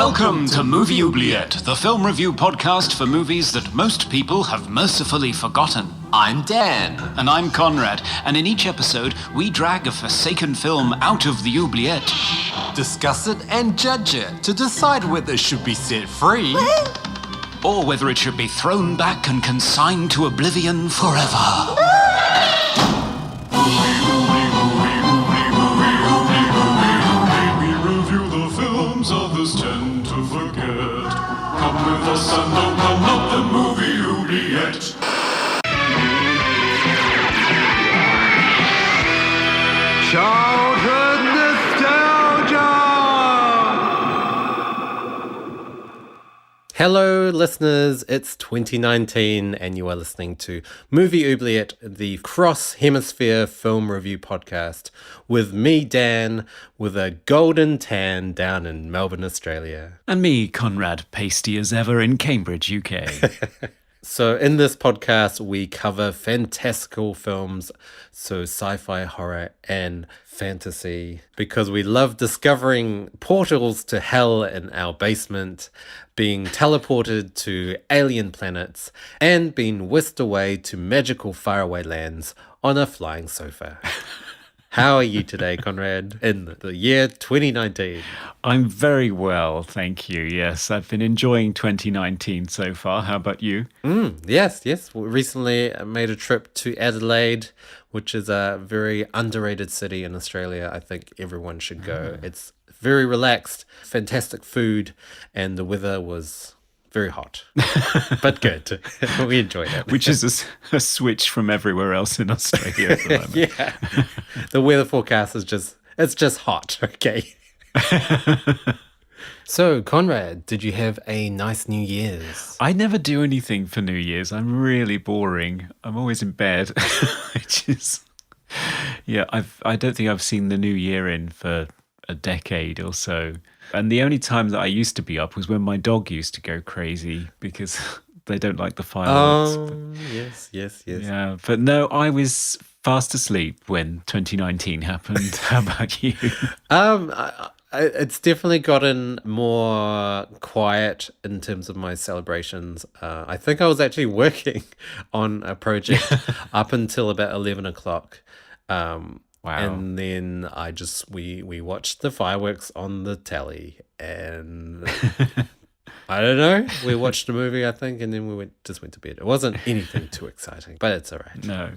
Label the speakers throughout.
Speaker 1: Welcome to Movie Oubliette, the film review podcast for movies that most people have mercifully forgotten.
Speaker 2: I'm Dan.
Speaker 1: And I'm Conrad, and in each episode, we drag a forsaken film out of the oubliette,
Speaker 2: Discuss it and judge it to decide whether it should be set free
Speaker 1: or whether it should be thrown back and consigned to oblivion forever.
Speaker 3: Others tend to forget. Come with us and open up the movie oubliette.
Speaker 4: Childhood nostalgia! Hello, listeners. It's 2019, and you are listening to Movie Oubliette, the cross-hemisphere film review podcast, with me, Dan, with a golden tan down in Melbourne, Australia.
Speaker 1: And me, Conrad, pasty as ever in Cambridge, UK.
Speaker 4: So in this podcast, we cover fantastical films, so sci-fi, horror, and fantasy, because we love discovering portals to hell in our basement, being teleported to alien planets, and being whisked away to magical faraway lands on a flying sofa. How are you today, Conrad, in the year 2019?
Speaker 1: I'm very well, thank you. Yes, I've been enjoying 2019 so far. How about you?
Speaker 4: Yes. We recently made a trip to Adelaide, which is a very underrated city in Australia. I think everyone should go. It's very relaxed, fantastic food, and the weather was very hot, but good. We enjoyed it.
Speaker 1: Which is a switch from everywhere else in Australia at the moment.
Speaker 4: Yeah. The weather forecast is it's just hot, okay? So, Conrad, did you have a nice New Year's?
Speaker 1: I never do anything for New Year's. I'm really boring. I'm always in bed, which is... Yeah, I don't think I've seen the New Year in for a decade or so. And the only time that I used to be up was when my dog used to go crazy because they don't like the fireworks.
Speaker 4: Oh, yes.
Speaker 1: Yeah, but no, I was fast asleep when 2019 happened. How about you?
Speaker 4: It's definitely gotten more quiet in terms of my celebrations. I think I was actually working on a project up until about 11 o'clock.
Speaker 1: Wow.
Speaker 4: And then we watched the fireworks on the telly, and I don't know, we watched a movie, I think, and then we just went to bed. It wasn't anything too exciting, but it's all right.
Speaker 1: No.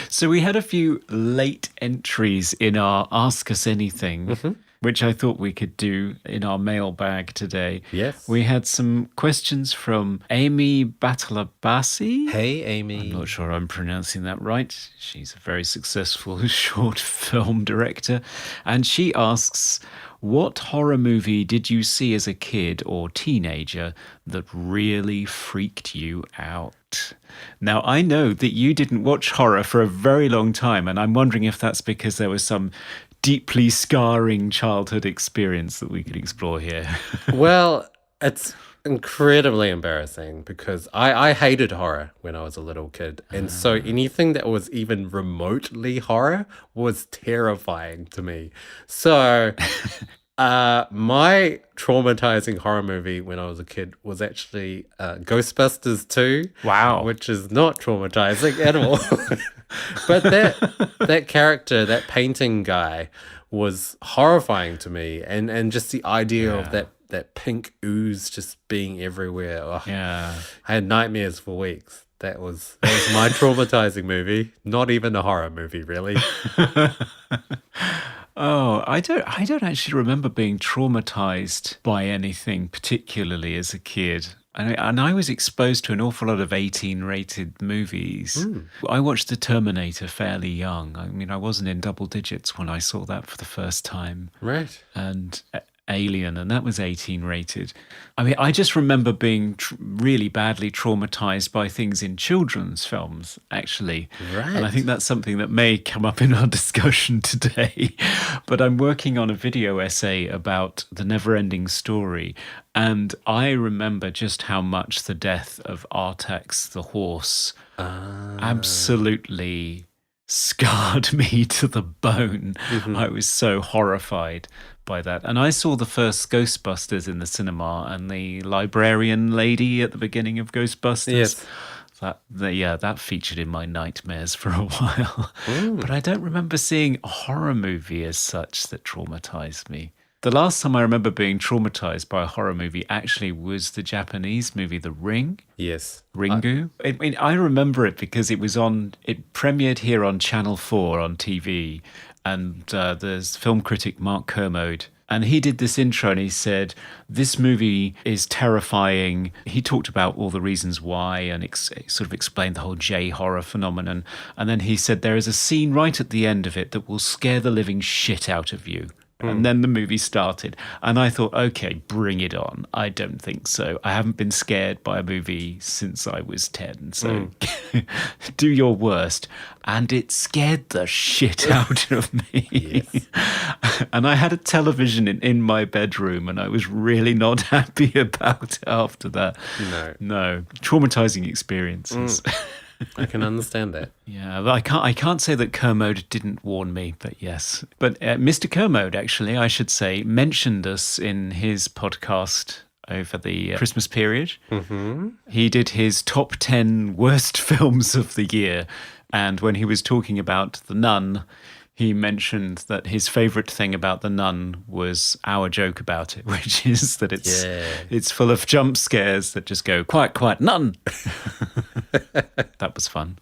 Speaker 1: So we had a few late entries in our Ask Us Anything, which I thought we could do in our mailbag today.
Speaker 4: Yes.
Speaker 1: We had some questions from Amy Batalabasi.
Speaker 4: Hey, Amy.
Speaker 1: I'm not sure I'm pronouncing that right. She's a very successful short film director. And she asks, what horror movie did you see as a kid or teenager that really freaked you out? Now, I know that you didn't watch horror for a very long time, and I'm wondering if that's because there was some deeply scarring childhood experience that we could explore here.
Speaker 4: Well, it's incredibly embarrassing because I hated horror when I was a little kid. And so anything that was even remotely horror was terrifying to me. So my traumatizing horror movie when I was a kid was actually Ghostbusters 2.
Speaker 1: Wow.
Speaker 4: Which is not traumatizing at all. But that character, that painting guy, was horrifying to me. And just the idea of that pink ooze just being everywhere. Oh,
Speaker 1: Yeah.
Speaker 4: I had nightmares for weeks. That was my traumatizing movie. Not even a horror movie, really.
Speaker 1: Oh, I don't actually remember being traumatized by anything particularly as a kid. And I was exposed to an awful lot of 18-rated movies. I watched The Terminator fairly young. I mean, I wasn't in double digits when I saw that for the first time.
Speaker 4: Right.
Speaker 1: And Alien, and that was 18-rated. I mean, I just remember being really badly traumatized by things in children's films, actually.
Speaker 4: Right.
Speaker 1: And I think that's something that may come up in our discussion today. But I'm working on a video essay about The Never-Ending Story, and I remember just how much the death of Artax the horse absolutely scarred me to the bone. I was so horrified by that. And I saw the first Ghostbusters in the cinema, and the librarian lady at the beginning of Ghostbusters.
Speaker 4: Yes.
Speaker 1: That featured in my nightmares for a while. But I don't remember seeing a horror movie as such that traumatized me. The last time I remember being traumatized by a horror movie actually was the Japanese movie The Ring.
Speaker 4: Yes.
Speaker 1: Ringu. I remember it because it premiered here on Channel 4 on TV, and there's film critic Mark Kermode, and he did this intro and he said, this movie is terrifying. He talked about all the reasons why and sort of explained the whole J-horror phenomenon. And then he said, there is a scene right at the end of it that will scare the living shit out of you. And then the movie started. And I thought, okay, bring it on. I don't think so. I haven't been scared by a movie since I was 10. So do your worst. And it scared the shit out of me. And I had a television in my bedroom, and I was really not happy about it after that. No. Traumatizing experiences.
Speaker 4: I can understand that.
Speaker 1: Yeah, but I can't say that Kermode didn't warn me, but yes. But Mr. Kermode, actually, I should say, mentioned us in his podcast over the Christmas period. He did his top 10 worst films of the year. And when he was talking about The Nun, he mentioned that his favourite thing about The Nun was our joke about it, which is that it's full of jump scares that just go, quiet, quiet, nun. That was fun.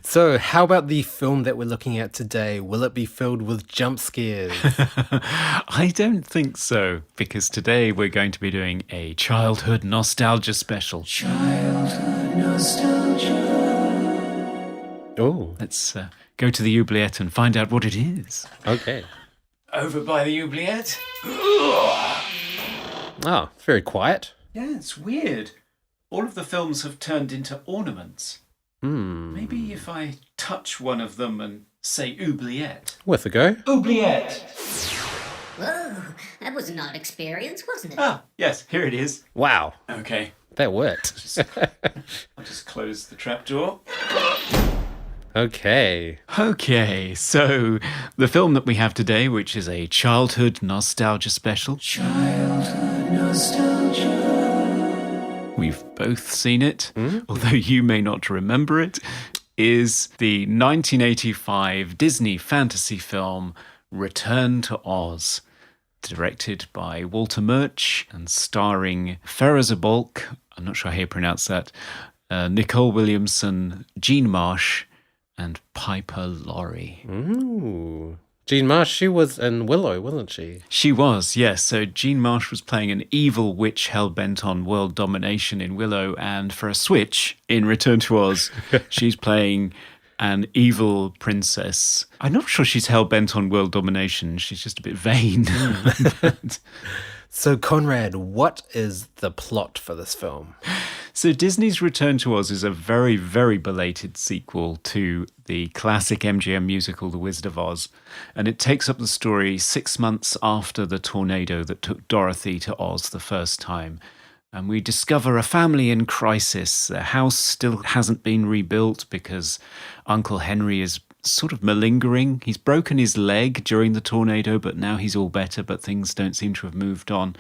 Speaker 4: So how about the film that we're looking at today? Will it be filled with jump scares?
Speaker 1: I don't think so, because today we're going to be doing a childhood nostalgia special. Childhood nostalgia.
Speaker 4: Oh.
Speaker 1: Let's go to the oubliette and find out what it is.
Speaker 4: Okay.
Speaker 1: Over by the oubliette.
Speaker 4: Oh, it's very quiet.
Speaker 1: Yeah, it's weird. All of the films have turned into ornaments. Maybe if I touch one of them and say oubliette.
Speaker 4: Worth a go.
Speaker 1: Oubliette!
Speaker 5: Whoa, that was an odd experience, wasn't it?
Speaker 1: Ah, yes, here it is.
Speaker 4: Wow.
Speaker 1: Okay,
Speaker 4: That worked.
Speaker 1: I'll just close the trapdoor.
Speaker 4: Okay.
Speaker 1: Okay, so the film that we have today, which is a childhood nostalgia special. Childhood nostalgia. We've both seen it, although you may not remember it, is the 1985 Disney fantasy film Return to Oz, directed by Walter Murch and starring Farrah Bulk, I'm not sure how you pronounce that, Nicole Williamson, Jean Marsh, and Piper Laurie.
Speaker 4: Ooh. Jean Marsh, she was in Willow, wasn't she?
Speaker 1: She was, yes. So Jean Marsh was playing an evil witch hell-bent on world domination in Willow, and for a switch, in Return to Oz, she's playing an evil princess. I'm not sure she's hell-bent on world domination. She's just a bit vain. But
Speaker 4: So, Conrad, what is the plot for this film?
Speaker 1: so Disney's Return to Oz is a very, very belated sequel to the classic MGM musical The Wizard of Oz, and it takes up the story 6 months after the tornado that took Dorothy to Oz the first time. And we discover a family in crisis. Their house still hasn't been rebuilt because Uncle Henry is sort of malingering. He's broken his leg during the tornado, but now he's all better, but things don't seem to have moved on.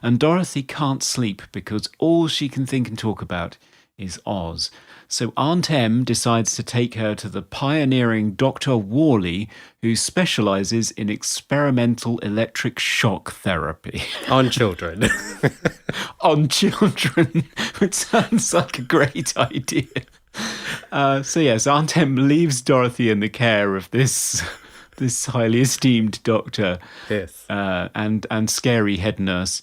Speaker 1: And Dorothy can't sleep because all she can think and talk about is Oz. So Aunt Em decides to take her to the pioneering Dr. Worley, who specializes in experimental electric shock therapy.
Speaker 4: On children.
Speaker 1: On children, which sounds like a great idea. So yes, Aunt Em leaves Dorothy in the care of this highly esteemed doctor,
Speaker 4: Yes.
Speaker 1: and scary head nurse.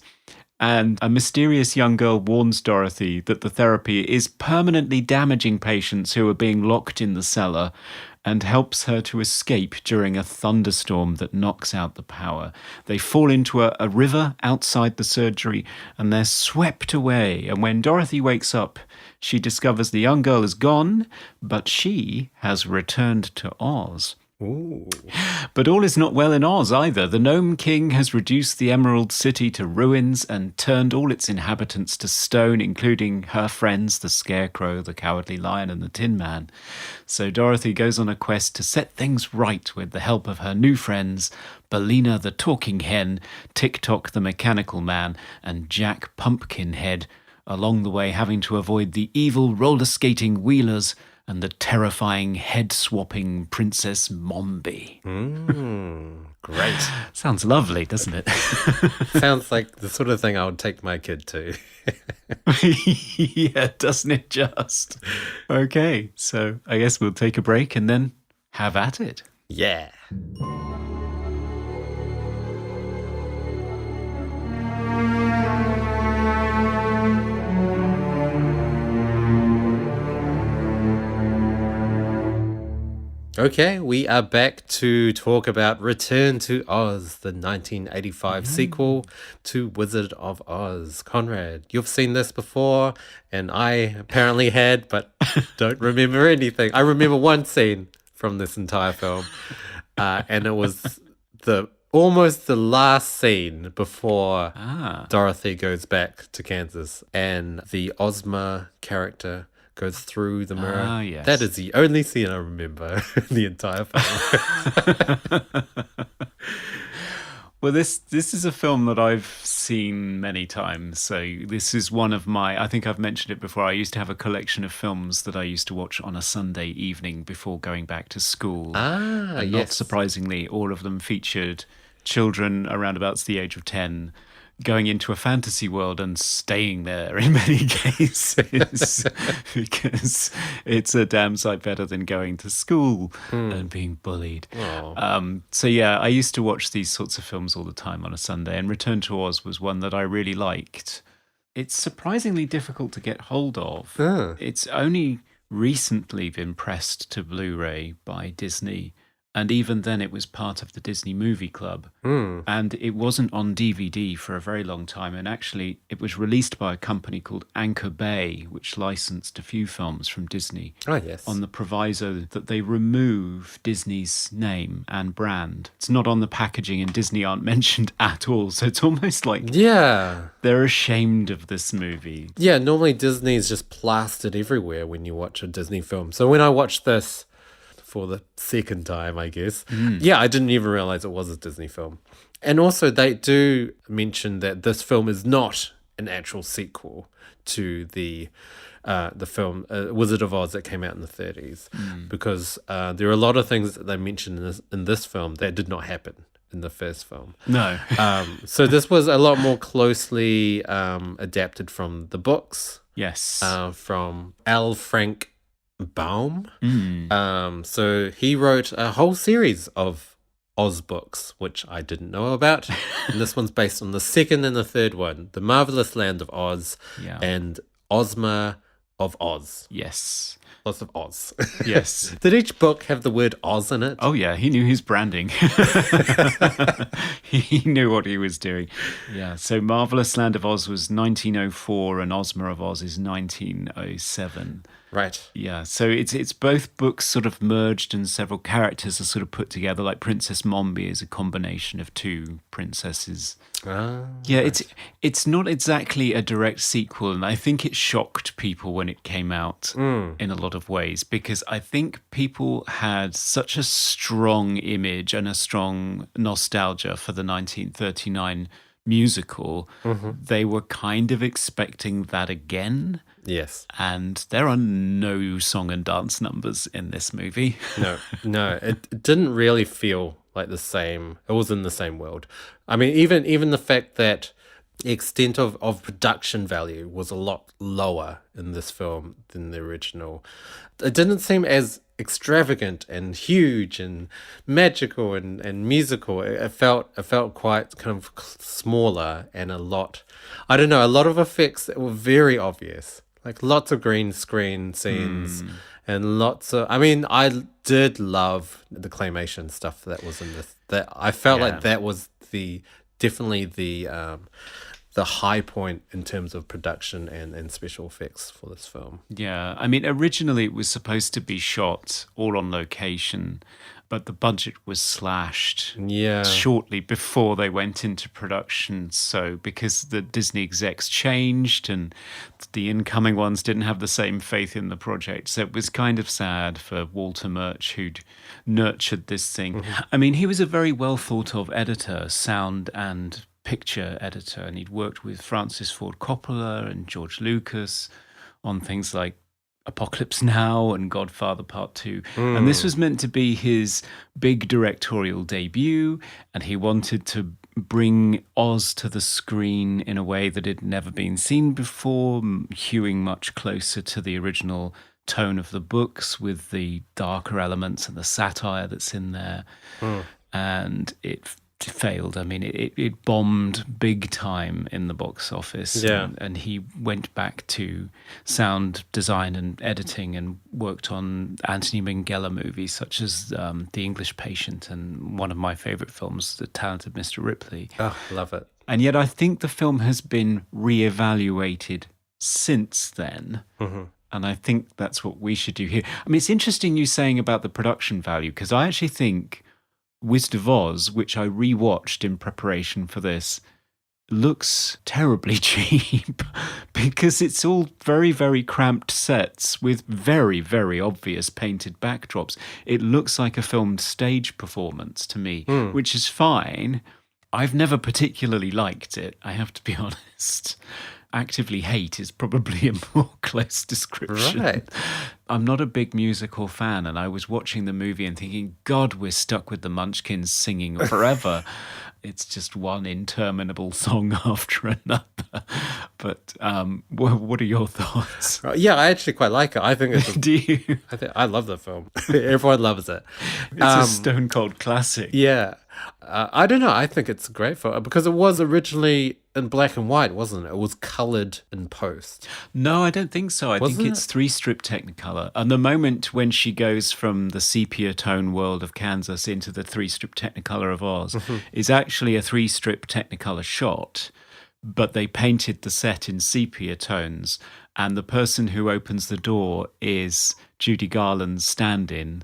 Speaker 1: And a mysterious young girl warns Dorothy that the therapy is permanently damaging patients who are being locked in the cellar, and helps her to escape during a thunderstorm that knocks out the power. They fall into a river outside the surgery, and they're swept away. And when Dorothy wakes up, she discovers the young girl is gone, but she has returned to Oz.
Speaker 4: Ooh.
Speaker 1: But all is not well in Oz either. The Gnome King has reduced the Emerald City to ruins and turned all its inhabitants to stone, including her friends, the Scarecrow, the Cowardly Lion, and the Tin Man. So Dorothy goes on a quest to set things right with the help of her new friends, Bellina the Talking Hen, Tick-Tock the Mechanical Man, and Jack Pumpkinhead, along the way having to avoid the evil roller-skating Wheelers and the terrifying head-swapping Princess Mombi.
Speaker 4: Great.
Speaker 1: Sounds lovely, doesn't it?
Speaker 4: Sounds like the sort of thing I would take my kid to.
Speaker 1: Yeah, doesn't it just? Okay, so I guess we'll take a break and then have at it.
Speaker 4: Yeah. Okay, we are back to talk about Return to Oz, the 1985 sequel to Wizard of Oz. Conrad, you've seen this before, and I apparently had, but don't remember anything. I remember one scene from this entire film, and it was almost the last scene before Dorothy goes back to Kansas, and the Ozma character goes through the mirror.
Speaker 1: Ah, yes.
Speaker 4: That is the only scene I remember in the entire film.
Speaker 1: Well, this is a film that I've seen many times. So this is one of my, I think I've mentioned it before, I used to have a collection of films that I used to watch on a Sunday evening before going back to school.
Speaker 4: Ah,
Speaker 1: And
Speaker 4: yes.
Speaker 1: not surprisingly, all of them featured children around about the age of 10 going into a fantasy world and staying there in many cases because it's a damn sight better than going to school and being bullied. So yeah, I used to watch these sorts of films all the time on a Sunday, and Return to Oz was one that I really liked. It's surprisingly difficult to get hold of. It's only recently been pressed to Blu-ray by Disney. And even then, it was part of the Disney Movie Club. And it wasn't on DVD for a very long time. And actually, it was released by a company called Anchor Bay, which licensed a few films from Disney.
Speaker 4: Oh, yes.
Speaker 1: On the proviso that they remove Disney's name and brand. It's not on the packaging, and Disney aren't mentioned at all. So it's almost like
Speaker 4: Yeah.
Speaker 1: they're ashamed of this movie.
Speaker 4: Yeah, normally Disney is just plastered everywhere when you watch a Disney film. So when I watched this for the second time, I guess, yeah, I didn't even realize it was a Disney film. And also they do mention that this film is not an actual sequel to the film Wizard of Oz that came out in the 30s, because there are a lot of things that they mention in this film that did not happen in the first film.
Speaker 1: No.
Speaker 4: So this was a lot more closely adapted from the books.
Speaker 1: Yes.
Speaker 4: From L. Frank Baum. So he wrote a whole series of Oz books, which I didn't know about. And this one's based on the second and the third one, The Marvelous Land of Oz and Ozma of Oz.
Speaker 1: Yes.
Speaker 4: Oz of Oz.
Speaker 1: Yes.
Speaker 4: Did each book have the word Oz in it?
Speaker 1: Oh, yeah, he knew his branding. He knew what he was doing. Yeah, so Marvelous Land of Oz was 1904 and Ozma of Oz is 1907.
Speaker 4: Right.
Speaker 1: Yeah, so it's both books sort of merged and several characters are sort of put together. Like Princess Mombi is a combination of two princesses. Yeah, it's not exactly a direct sequel, and I think it shocked people when it came out in a lot of ways, because I think people had such a strong image and a strong nostalgia for the 1939 musical. They were kind of expecting that again.
Speaker 4: Yes.
Speaker 1: And there are no song and dance numbers in this movie.
Speaker 4: No, it didn't really feel like the same. It was in the same world. I mean, even the fact that the extent of production value was a lot lower in this film than the original. It didn't seem as extravagant and huge and magical and musical. It felt quite kind of smaller and a lot of effects that were very obvious. Like lots of green screen scenes and lots of... I mean, I did love the claymation stuff that was in this. That I felt like that was definitely the the high point in terms of production and special effects for this film.
Speaker 1: Yeah, I mean, originally it was supposed to be shot all on location, but the budget was slashed
Speaker 4: Yeah.
Speaker 1: shortly before they went into production. So, because the Disney execs changed and the incoming ones didn't have the same faith in the project. So, it was kind of sad for Walter Murch, who'd nurtured this thing. I mean, he was a very well thought of editor, sound and picture editor, and he'd worked with Francis Ford Coppola and George Lucas on things like Apocalypse Now and Godfather Part 2. And this was meant to be his big directorial debut, and he wanted to bring Oz to the screen in a way that had never been seen before, hewing much closer to the original tone of the books with the darker elements and the satire that's in there. And it failed. I mean, it bombed big time in the box office.
Speaker 4: Yeah.
Speaker 1: And he went back to sound design and editing and worked on Anthony Minghella movies such as The English Patient and one of my favorite films, The Talented Mr. Ripley.
Speaker 4: Oh, love it.
Speaker 1: And yet I think the film has been reevaluated since then. And I think that's what we should do here. I mean, it's interesting you saying about the production value, because I actually think Wizard of Oz, which I rewatched in preparation for this, looks terribly cheap because it's all very, very cramped sets with very, very obvious painted backdrops. It looks like a filmed stage performance to me, which is fine. I've never particularly liked it, I have to be honest. Actively hate is probably a more close description.
Speaker 4: Right.
Speaker 1: I'm not a big musical fan, and I was watching the movie and thinking, God, we're stuck with the Munchkins singing forever. It's just one interminable song after another. But what are your thoughts?
Speaker 4: Yeah, I actually quite like it. I think it's
Speaker 1: Do you?
Speaker 4: I love the film. Everyone loves it.
Speaker 1: It's a stone cold classic.
Speaker 4: Yeah. I don't know. I think it's a great film because it was originally in black and white, wasn't it? It was coloured in post.
Speaker 1: No, I don't think so. I think
Speaker 4: Wasn't
Speaker 1: it's
Speaker 4: it?
Speaker 1: 3-strip Technicolor. And the moment when she goes from the sepia tone world of Kansas into the 3-strip Technicolor of Oz is actually a 3-strip Technicolor shot, but they painted the set in sepia tones. And the person who opens the door is Judy Garland's stand-in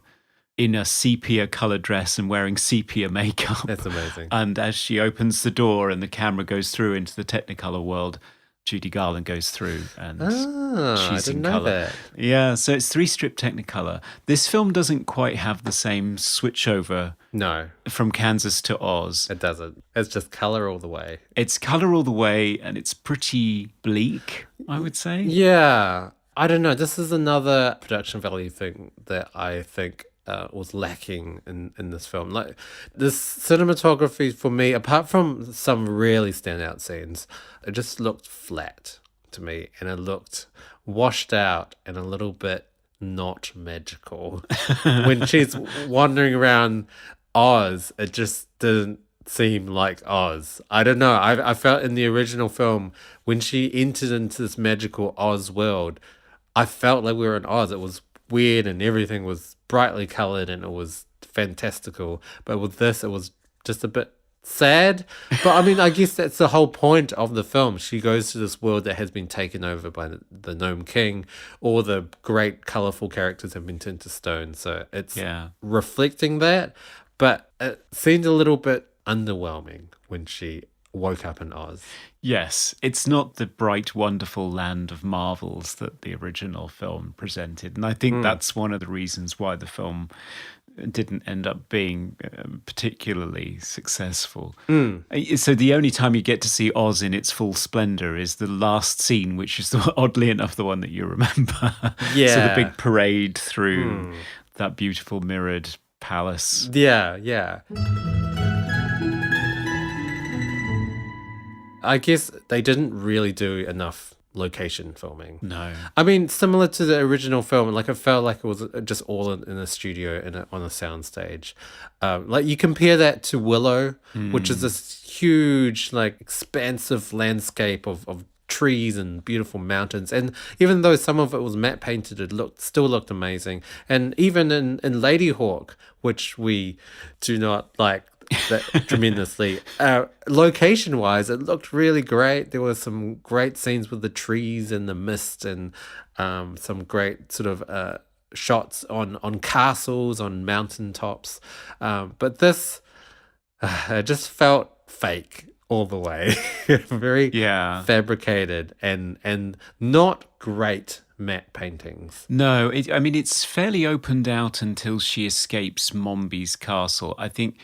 Speaker 1: in a sepia colored dress and wearing sepia makeup.
Speaker 4: That's amazing.
Speaker 1: And as she opens the door and the camera goes through into the Technicolor world, Judy Garland goes through and
Speaker 4: I
Speaker 1: she's
Speaker 4: didn't
Speaker 1: in
Speaker 4: know
Speaker 1: color.
Speaker 4: that.
Speaker 1: Yeah, so it's 3-strip Technicolor. This film doesn't quite have the same switchover
Speaker 4: No,
Speaker 1: from Kansas to Oz.
Speaker 4: it doesn't. It's just colour all the way.
Speaker 1: It's color all the way and it's pretty bleak, I would say.
Speaker 4: Yeah. I don't know. This is another production value thing that I think was lacking in this film. Like, this cinematography for me, apart from some really standout scenes, it just looked flat to me, and it looked washed out and a little bit not magical. When she's wandering around Oz, it just didn't seem like Oz. I don't know. I felt in the original film, when she entered into this magical Oz world, I felt like we were in Oz. It was weird and everything was brightly colored and it was fantastical. But with this, it was just a bit sad. But I mean, I guess that's the whole point of the film. She goes to this world that has been taken over by the Gnome King. All the great colorful characters have been turned to stone. So it's reflecting that. But it seemed a little bit underwhelming when she woke up in Oz.
Speaker 1: Yes, it's not the bright, wonderful land of marvels that the original film presented. And I think that's one of the reasons why the film didn't end up being particularly successful. So the only time you get to see Oz in its full splendor is the last scene, which is oddly enough the one that you remember.
Speaker 4: Yeah.
Speaker 1: So the big parade through that beautiful mirrored palace.
Speaker 4: Yeah. I guess they didn't really do enough location filming.
Speaker 1: No.
Speaker 4: I mean, similar to the original film, like it felt like it was just all in a studio on a soundstage. Like you compare that to Willow, which is this huge, like expansive landscape of trees and beautiful mountains. And even though some of it was matte painted, it still looked amazing. And even in Lady Hawk, which we do not like that tremendously. Location-wise, it looked really great. There were some great scenes with the trees and the mist, and some great sort of shots on castles, on mountaintops. But this it just felt fake all the way. Very
Speaker 1: Yeah.
Speaker 4: fabricated and not great matte paintings.
Speaker 1: No, I mean, it's fairly opened out until she escapes Mombi's castle. I think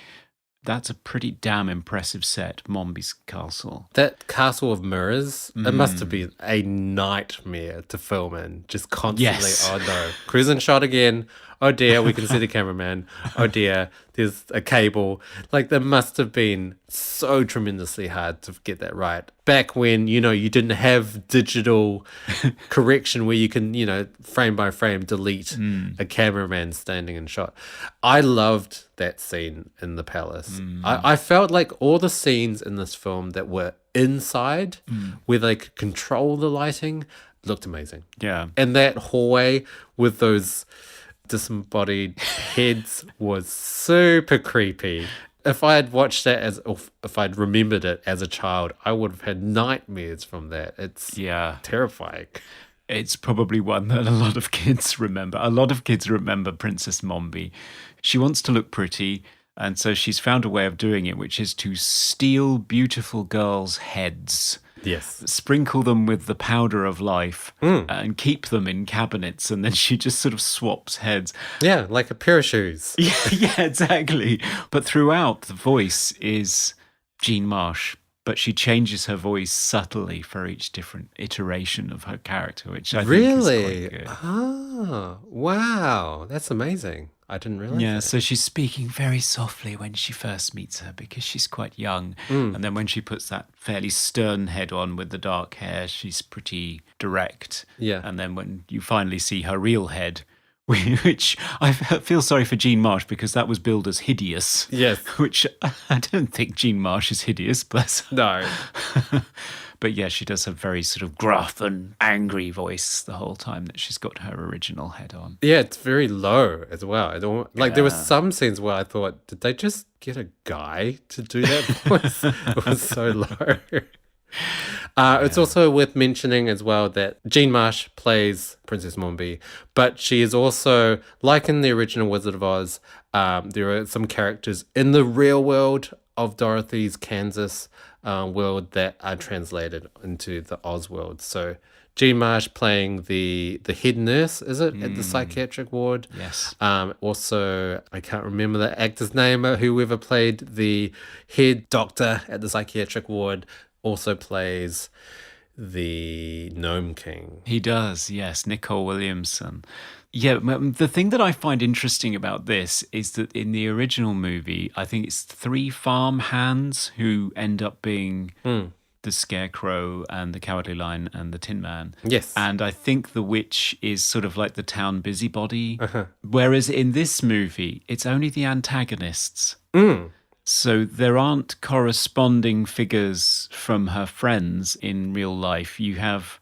Speaker 1: that's a pretty damn impressive set, Mombi's castle.
Speaker 4: That castle of mirrors, it must have been a nightmare to film in. Just constantly,
Speaker 1: Yes.
Speaker 4: oh no, cruising shot again. Oh dear, we can see the cameraman. Oh dear, there's a cable. Like, that must have been so tremendously hard to get that right. Back when, you didn't have digital correction where you can, frame by frame delete a cameraman standing in shot. I loved that scene in the palace. I felt like all the scenes in this film that were inside, where they could control the lighting, looked amazing.
Speaker 1: Yeah.
Speaker 4: And that hallway with those disembodied heads was super creepy. If I had watched that if I'd remembered it as a child, I would have had nightmares from that. It's terrifying.
Speaker 1: It's probably one that a lot of kids remember. A lot of kids remember Princess Mombi. She wants to look pretty, and so she's found a way of doing it, which is to steal beautiful girls' heads.
Speaker 4: Yes.
Speaker 1: Sprinkle them with the powder of life and keep them in cabinets, and then she just sort of swaps heads.
Speaker 4: Yeah, like a pair of shoes.
Speaker 1: Yeah, exactly. But throughout, the voice is Jean Marsh, but she changes her voice subtly for each different iteration of her character, which I think is quite good.
Speaker 4: Ah, wow. That's amazing. I didn't realize
Speaker 1: Yeah,
Speaker 4: that.
Speaker 1: so she's speaking very softly when she first meets her because she's quite young. And then when she puts that fairly stern head on with the dark hair, she's pretty direct.
Speaker 4: Yeah.
Speaker 1: And then when you finally see her real head, which I feel sorry for Jean Marsh because that was billed as hideous.
Speaker 4: Yes.
Speaker 1: Which I don't think Jean Marsh is hideous, bless her.
Speaker 4: No.
Speaker 1: But yeah, she does have very sort of gruff and angry voice the whole time that she's got her original head on.
Speaker 4: Yeah, it's very low as well. There were some scenes where I thought, did they just get a guy to do that voice? It was so low. It's also worth mentioning as well that Jean Marsh plays Princess Mombi, but she is also, like in the original Wizard of Oz, there are some characters in the real world of Dorothy's Kansas world that are translated into the Oz world. So Jean Marsh playing the head nurse, is it, at the psychiatric ward?
Speaker 1: Yes.
Speaker 4: Also, I can't remember the actor's name, whoever played the head doctor at the psychiatric ward also plays the Gnome King.
Speaker 1: He does, yes, Nicole Williamson. Yeah, the thing that I find interesting about this is that in the original movie, I think it's 3 farm hands who end up being the Scarecrow and the Cowardly Lion and the Tin Man.
Speaker 4: Yes.
Speaker 1: And I think the witch is sort of like the town busybody. Whereas in this movie, it's only the antagonists. So there aren't corresponding figures from her friends in real life. You have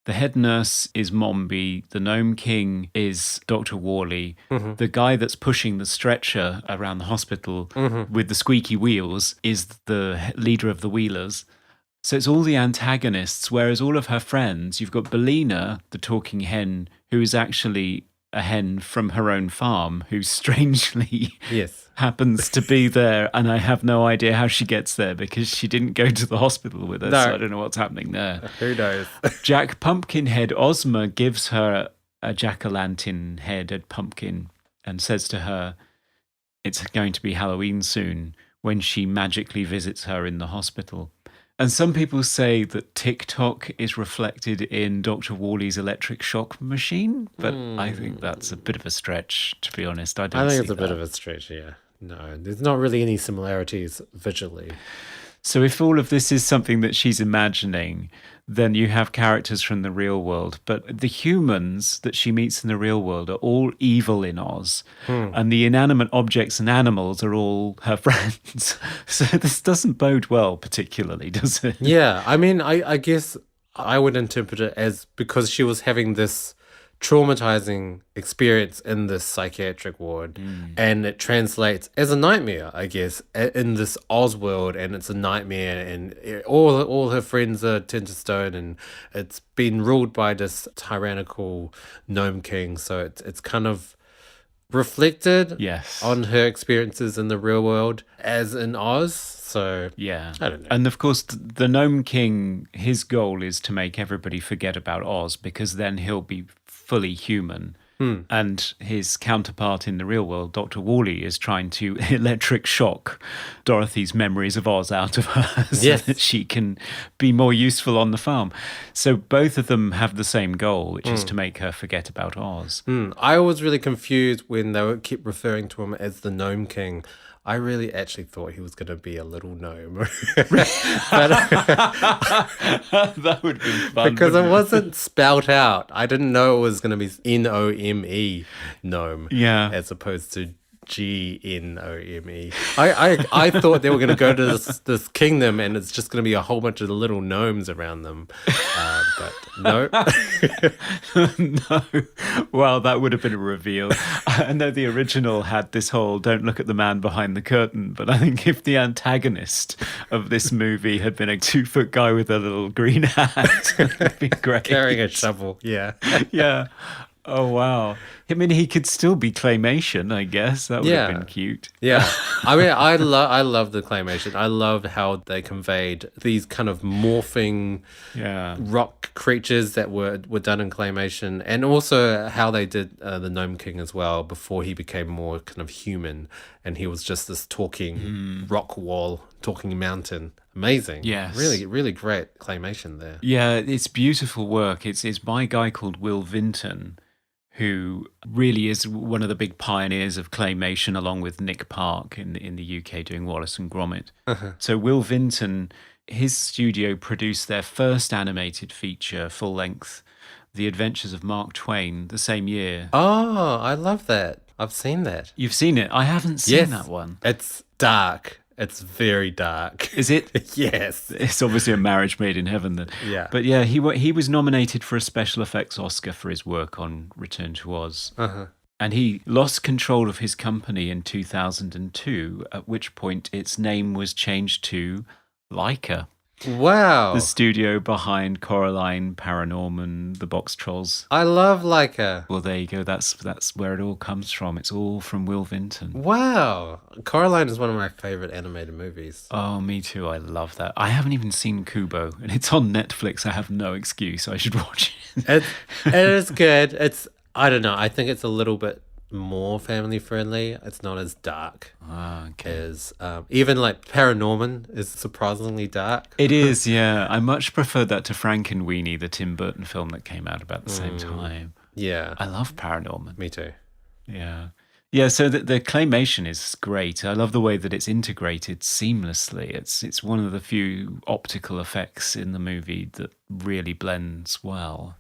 Speaker 1: the head nurse is Mombi, the Gnome King is Dr. Worley, the guy that's pushing the stretcher around the hospital with the squeaky wheels is the leader of the Wheelers. So it's all the antagonists, whereas all of her friends, you've got Bellina, the talking hen, who is actually a hen from her own farm, who strangely happens to be there, and I have no idea how she gets there because she didn't go to the hospital with her, so I don't know what's happening there.
Speaker 4: Who knows?
Speaker 1: Jack Pumpkinhead Ozma gives her a jack-o'-lantern headed pumpkin and says to her, it's going to be Halloween soon, when she magically visits her in the hospital. And some people say that TikTok is reflected in Dr. Worley's electric shock machine, but I think that's a bit of a stretch, to be honest. I
Speaker 4: think it's a bit of a stretch, yeah. No, there's not really any similarities visually.
Speaker 1: So if all of this is something that she's imagining, then you have characters from the real world. But the humans that she meets in the real world are all evil in Oz. And the inanimate objects and animals are all her friends. So this doesn't bode well particularly, does it?
Speaker 4: Yeah, I mean, I guess I would interpret it as because she was having this traumatizing experience in this psychiatric ward, and it translates as a nightmare, I guess, in this Oz world, and it's a nightmare, and all her friends are turned to stone, and it's been ruled by this tyrannical gnome king. So it's kind of reflected
Speaker 1: Yes.
Speaker 4: on her experiences in the real world as in Oz. So
Speaker 1: Yeah.
Speaker 4: I don't know.
Speaker 1: And of course, the Gnome King, his goal is to make everybody forget about Oz because then he'll be fully human. And his counterpart in the real world, Dr. Wally, is trying to electric shock Dorothy's memories of Oz out of her so
Speaker 4: Yes.
Speaker 1: that she can be more useful on the farm. So both of them have the same goal, which is to make her forget about Oz.
Speaker 4: I was really confused when they kept referring to him as the Gnome King. I really actually thought he was going to be a little gnome.
Speaker 1: That would be fun.
Speaker 4: Because it
Speaker 1: wouldn't
Speaker 4: wasn't spelt out. I didn't know it was going to be Nome, gnome,
Speaker 1: Yeah.
Speaker 4: as opposed to Gnome. I thought they were going to go to this kingdom and it's just going to be a whole bunch of little gnomes around them. But no.
Speaker 1: No. Well, that would have been a reveal. I know the original had this whole don't look at the man behind the curtain, but I think if the antagonist of this movie had been a 2-foot guy with a little green hat, it'd be great.
Speaker 4: Carrying a shovel. Yeah.
Speaker 1: Yeah. Oh, wow. I mean, he could still be claymation, I guess. That would have
Speaker 4: Yeah.
Speaker 1: been cute.
Speaker 4: Yeah, I mean, I love the claymation. I love how they conveyed these kind of morphing
Speaker 1: Yeah.
Speaker 4: rock creatures that were done in claymation, and also how they did the Gnome King as well before he became more kind of human, and he was just this talking rock wall, talking mountain. Amazing.
Speaker 1: Yes.
Speaker 4: Really, really great claymation there.
Speaker 1: Yeah, it's beautiful work. It's by a guy called Will Vinton, who really is one of the big pioneers of claymation, along with Nick Park in the UK doing Wallace and Gromit. So Will Vinton, his studio produced their first animated feature, full length, The Adventures of Mark Twain, the same year.
Speaker 4: Oh, I love that. I've seen that.
Speaker 1: You've seen it? I haven't seen that one.
Speaker 4: It's dark. It's very dark.
Speaker 1: Is it?
Speaker 4: Yes.
Speaker 1: It's obviously a marriage made in heaven then.
Speaker 4: Yeah.
Speaker 1: But yeah, he was nominated for a special effects Oscar for his work on Return to Oz. And he lost control of his company in 2002, at which point its name was changed to Leica,
Speaker 4: Wow.
Speaker 1: the studio behind Coraline, Paranorman, The Box Trolls.
Speaker 4: I love Leica.
Speaker 1: Well, there you go. That's where it all comes from. It's all from Will Vinton.
Speaker 4: Wow. Coraline is one of my favorite animated movies.
Speaker 1: Oh, me too. I love that. I haven't even seen Kubo, and it's on Netflix. I have no excuse. I should watch it.
Speaker 4: It is good. I don't know. I think it's a little bit more family friendly. It's not as dark
Speaker 1: Okay.
Speaker 4: as even like Paranorman is surprisingly dark.
Speaker 1: It is, yeah. I much prefer that to Frankenweenie, the Tim Burton film that came out about the same time.
Speaker 4: Yeah.
Speaker 1: I love Paranorman.
Speaker 4: Me too.
Speaker 1: Yeah. Yeah, so the claymation is great. I love the way that it's integrated seamlessly. It's one of the few optical effects in the movie that really blends well.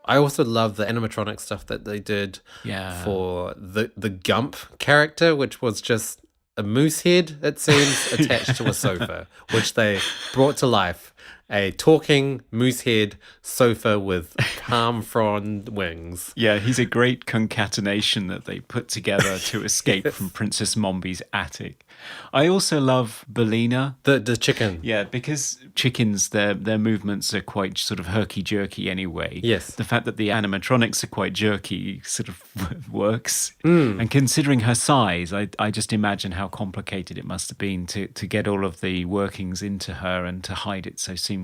Speaker 4: I also love the animatronic stuff that they did
Speaker 1: Yeah.
Speaker 4: for the Gump character, which was just a moose head, it seems, attached to a sofa, which they brought to life. A talking moose head sofa with palm frond wings.
Speaker 1: Yeah, he's a great concatenation that they put together to escape from Princess Mombi's attic. I also love Belina.
Speaker 4: The chicken.
Speaker 1: Yeah, because chickens, their movements are quite sort of herky-jerky anyway.
Speaker 4: Yes.
Speaker 1: The fact that the animatronics are quite jerky sort of works. And considering her size, I just imagine how complicated it must have been to get all of the workings into her and to hide it so seamlessly.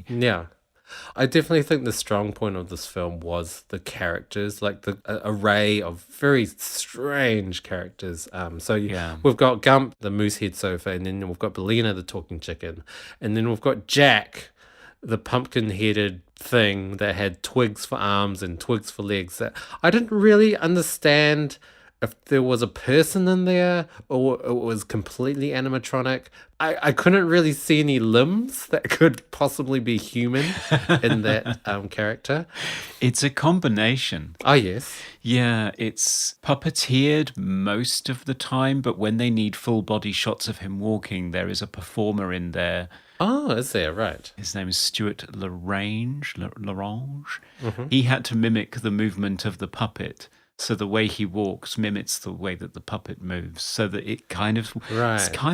Speaker 4: Yeah. I definitely think the strong point of this film was the characters, like the array of very strange characters.
Speaker 1: Yeah.
Speaker 4: We've got Gump, the moose head sofa, and then we've got Belina, the talking chicken, and then we've got Jack, the pumpkin-headed thing that had twigs for arms and twigs for legs. That I didn't really understand if there was a person in there or it was completely animatronic. I couldn't really see any limbs that could possibly be human in that character.
Speaker 1: It's a combination.
Speaker 4: Oh, yes.
Speaker 1: Yeah, it's puppeteered most of the time, but when they need full body shots of him walking, there is a performer in there.
Speaker 4: Oh, is there? Right.
Speaker 1: His name is Stuart Larange. He had to mimic the movement of the puppet. So the way he walks mimics the way that the puppet moves, so that it's kind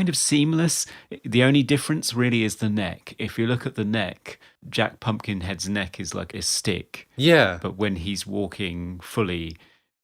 Speaker 1: of seamless. The only difference really is the neck. If you look at the neck, Jack Pumpkinhead's neck is like a stick.
Speaker 4: Yeah.
Speaker 1: But when he's walking fully,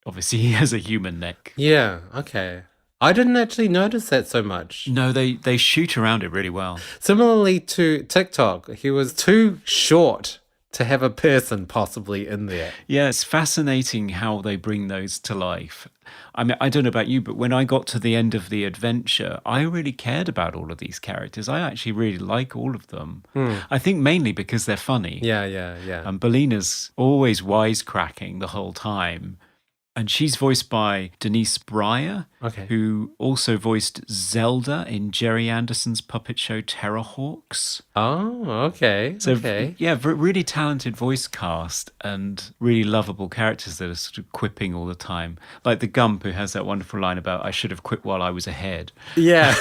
Speaker 1: obviously he has a human neck.
Speaker 4: Yeah, okay. I didn't actually notice that so much.
Speaker 1: No, they shoot around it really well.
Speaker 4: Similarly to TikTok, he was too short to have a person possibly in there.
Speaker 1: Yeah, it's fascinating how they bring those to life. I mean, I don't know about you, but when I got to the end of the adventure, I really cared about all of these characters. I actually really like all of them. I think mainly because they're funny.
Speaker 4: Yeah.
Speaker 1: And Belina's always wisecracking the whole time. And she's voiced by Denise Breyer, who also voiced Zelda in Jerry Anderson's puppet show Terrorhawks.
Speaker 4: Oh, okay.
Speaker 1: So,
Speaker 4: okay.
Speaker 1: yeah, really talented voice cast and really lovable characters that are sort of quipping all the time. Like the Gump, who has that wonderful line about, I should have quit while I was ahead.
Speaker 4: Yeah.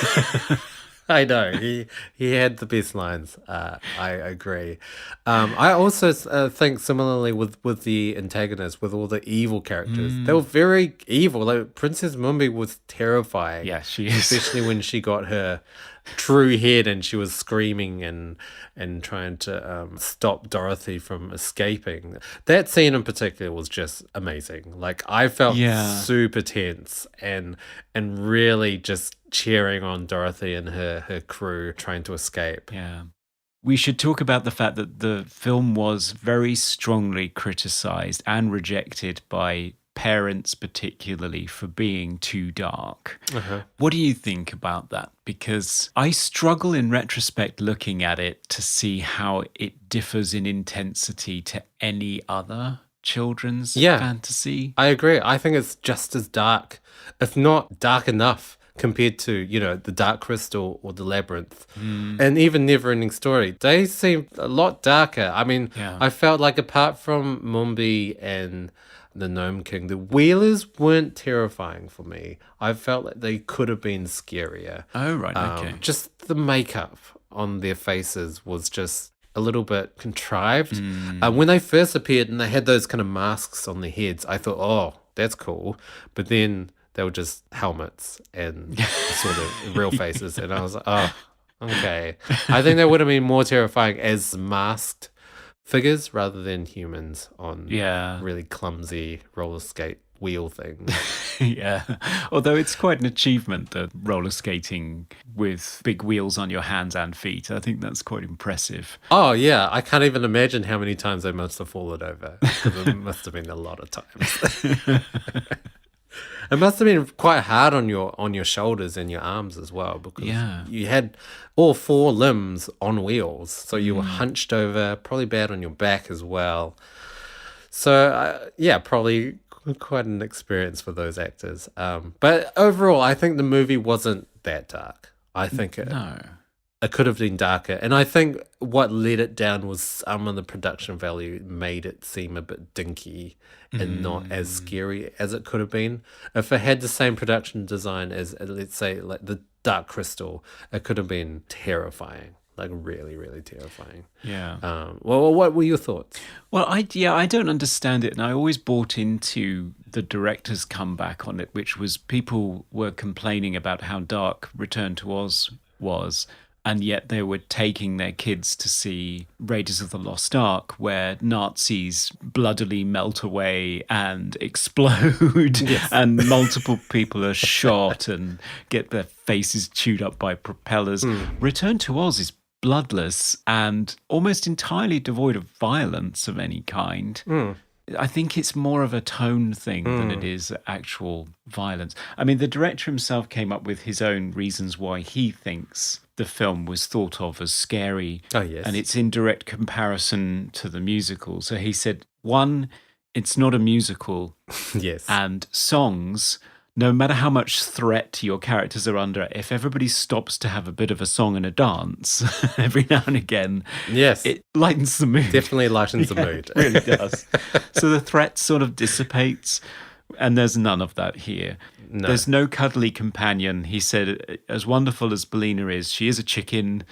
Speaker 4: I know he had the best lines. I agree. I also think similarly with the antagonists, with all the evil characters, they were very evil. Like Princess Mumbi was terrifying.
Speaker 1: Yeah, she is.
Speaker 4: Especially when she got her true head and she was screaming and trying to stop Dorothy from escaping. That scene in particular was just amazing. Like I felt super tense and really just cheering on Dorothy and her crew trying to escape.
Speaker 1: Yeah. We should talk about the fact that the film was very strongly criticized and rejected by parents, particularly, for being too dark. What do you think about that? Because I struggle in retrospect looking at it to see how it differs in intensity to any other children's fantasy.
Speaker 4: I agree. I think it's just as dark, if not dark enough, compared to, the Dark Crystal or the Labyrinth. And even Neverending Story. They seem a lot darker. I mean, I felt like apart from Mumbi and the Gnome King, the Wheelers weren't terrifying for me. I felt like they could have been scarier.
Speaker 1: Oh, right, okay.
Speaker 4: Just the makeup on their faces was just a little bit contrived. When they first appeared and they had those kind of masks on their heads, I thought, oh, that's cool. But then they were just helmets and sort of real faces. And I was like, oh, okay. I think that would have been more terrifying as masked figures rather than humans on really clumsy roller skate wheel things.
Speaker 1: Yeah. Although it's quite an achievement, the roller skating with big wheels on your hands and feet. I think that's quite impressive.
Speaker 4: Oh, yeah. I can't even imagine how many times they must have fallen over. Because it must have been a lot of times. It must have been quite hard on your shoulders and your arms as well, because you had all four limbs on wheels, so you were hunched over, probably bad on your back as well. So probably quite an experience for those actors. But overall, I think the movie wasn't that dark. I think it could have been darker. And I think what let it down was some of the production value made it seem a bit dinky and not as scary as it could have been. If it had the same production design as, let's say, like the Dark Crystal, it could have been terrifying. Like really, really terrifying.
Speaker 1: Yeah.
Speaker 4: Well, what were your thoughts?
Speaker 1: Well, I don't understand it. And I always bought into the director's comeback on it, which was people were complaining about how dark Return to Oz was. And yet they were taking their kids to see Raiders of the Lost Ark, where Nazis bloodily melt away and explode, and multiple people are shot and get their faces chewed up by propellers. Return to Oz is bloodless and almost entirely devoid of violence of any kind. I think it's more of a tone thing than it is actual violence. I mean, the director himself came up with his own reasons why he thinks the film was thought of as scary.
Speaker 4: Oh, yes.
Speaker 1: And it's in direct comparison to the musical. So he said, one, it's not a musical.
Speaker 4: Yes.
Speaker 1: And songs no matter how much threat your characters are under, if everybody stops to have a bit of a song and a dance every now and again,
Speaker 4: Yes.
Speaker 1: it lightens the mood.
Speaker 4: Definitely lightens the
Speaker 1: Yeah,
Speaker 4: mood.
Speaker 1: it really does. So the threat sort of dissipates, and there's none of that here.
Speaker 4: No.
Speaker 1: There's no cuddly companion. He said, as wonderful as Belina is, she is a chicken.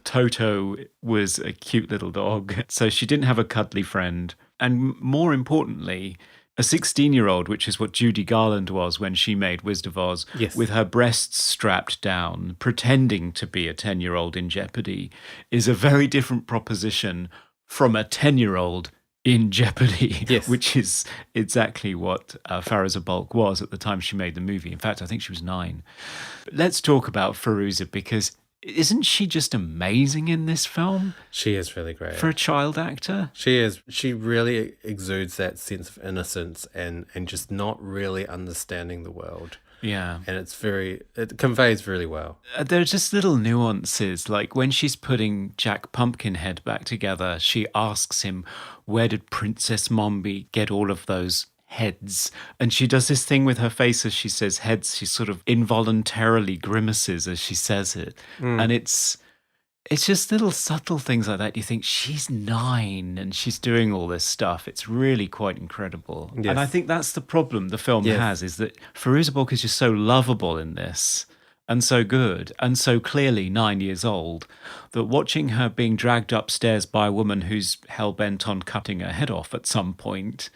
Speaker 1: Toto was a cute little dog. So she didn't have a cuddly friend. And more importantly, a 16-year-old, which is what Judy Garland was when she made Wizard of Oz,
Speaker 4: Yes.
Speaker 1: with her breasts strapped down, pretending to be a 10-year-old in jeopardy, is a very different proposition from a 10-year-old in jeopardy,
Speaker 4: Yes.
Speaker 1: which is exactly what Fariza Balk was at the time she made the movie. In fact, I think she was 9. But let's talk about Fairuza, because isn't she just amazing in this film
Speaker 4: She is really great.
Speaker 1: for a child actor?
Speaker 4: She is. She really exudes that sense of innocence and just not really understanding the world.
Speaker 1: Yeah.
Speaker 4: And it conveys really well.
Speaker 1: There are just little nuances, like when she's putting Jack Pumpkinhead back together, she asks him, where did Princess Mombi get all of those heads? And she does this thing with her face as she says heads. She sort of involuntarily grimaces as she says it. And it's just little subtle things like that. You think she's 9 and she's doing all this stuff. It's really quite incredible.
Speaker 4: Yes.
Speaker 1: And I think that's the problem the film
Speaker 4: Yes.
Speaker 1: has, is that Fairuza Balk is just so lovable in this and so good and so clearly 9 years old that watching her being dragged upstairs by a woman who's hell-bent on cutting her head off at some point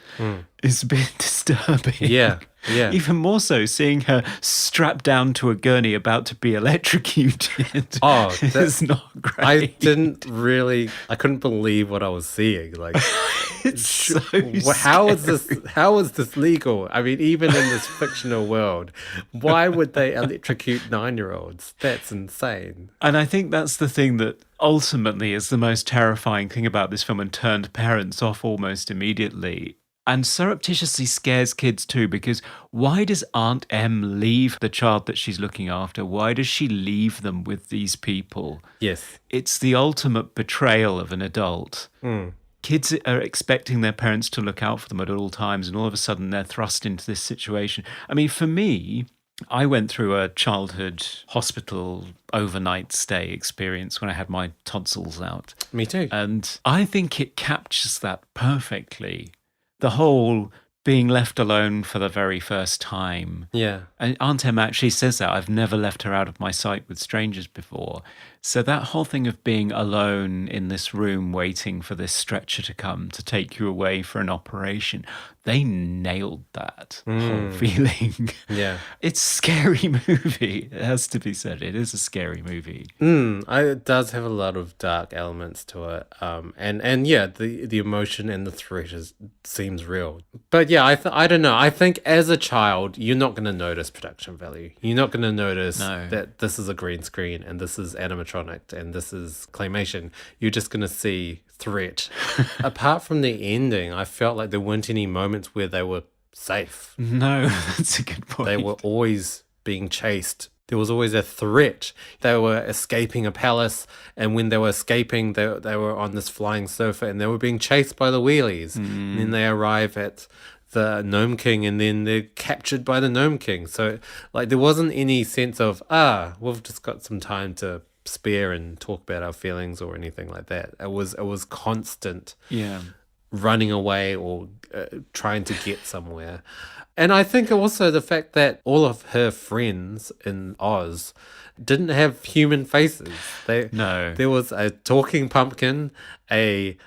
Speaker 1: is a bit disturbing.
Speaker 4: Yeah, yeah.
Speaker 1: Even more so seeing her strapped down to a gurney about to be electrocuted.
Speaker 4: Oh,
Speaker 1: it's not
Speaker 4: I
Speaker 1: great.
Speaker 4: I couldn't believe what I was seeing. Like,
Speaker 1: It's so
Speaker 4: how is
Speaker 1: scary.
Speaker 4: how is this legal? I mean, even in this fictional world, why would they electrocute 9-year-olds? That's insane.
Speaker 1: And I think that's the thing that ultimately is the most terrifying thing about this film and turned parents off almost immediately. And surreptitiously scares kids too, because why does Aunt Em leave the child that she's looking after? Why does she leave them with these people?
Speaker 4: Yes.
Speaker 1: It's the ultimate betrayal of an adult. Kids are expecting their parents to look out for them at all times, and all of a sudden they're thrust into this situation. I mean, for me, I went through a childhood hospital overnight stay experience when I had my tonsils out.
Speaker 4: Me too.
Speaker 1: And I think it captures that perfectly. The whole being left alone for the very first time.
Speaker 4: Yeah.
Speaker 1: And Aunt Em actually says that. I've never left her out of my sight with strangers before. So that whole thing of being alone in this room waiting for this stretcher to come to take you away for an operation, they nailed that whole feeling.
Speaker 4: Yeah.
Speaker 1: It's a scary movie. It has to be said. It is a scary movie.
Speaker 4: It does have a lot of dark elements to it. And yeah, the emotion and the threat seems real. But yeah, I don't know. I think as a child, you're not going to notice production value. You're not going to notice
Speaker 1: No.
Speaker 4: that this is a green screen and this is animatronic and this is claymation. You're just going to see threat. Apart from the ending, I felt like there weren't any moments where they were safe.
Speaker 1: No, that's a good point.
Speaker 4: They were always being chased. There was always a threat. They were escaping a palace, and when they were escaping, they were on this flying sofa, and they were being chased by the wheelies. And then they arrive at the Gnome King, and then they're captured by the Gnome King. So, like, there wasn't any sense of, we've just got some time to spare and talk about our feelings or anything like that. It was constant.
Speaker 1: Yeah.
Speaker 4: Running away or trying to get somewhere. And I think also the fact that all of her friends in Oz didn't have human faces.
Speaker 1: No.
Speaker 4: There was a talking pumpkin, a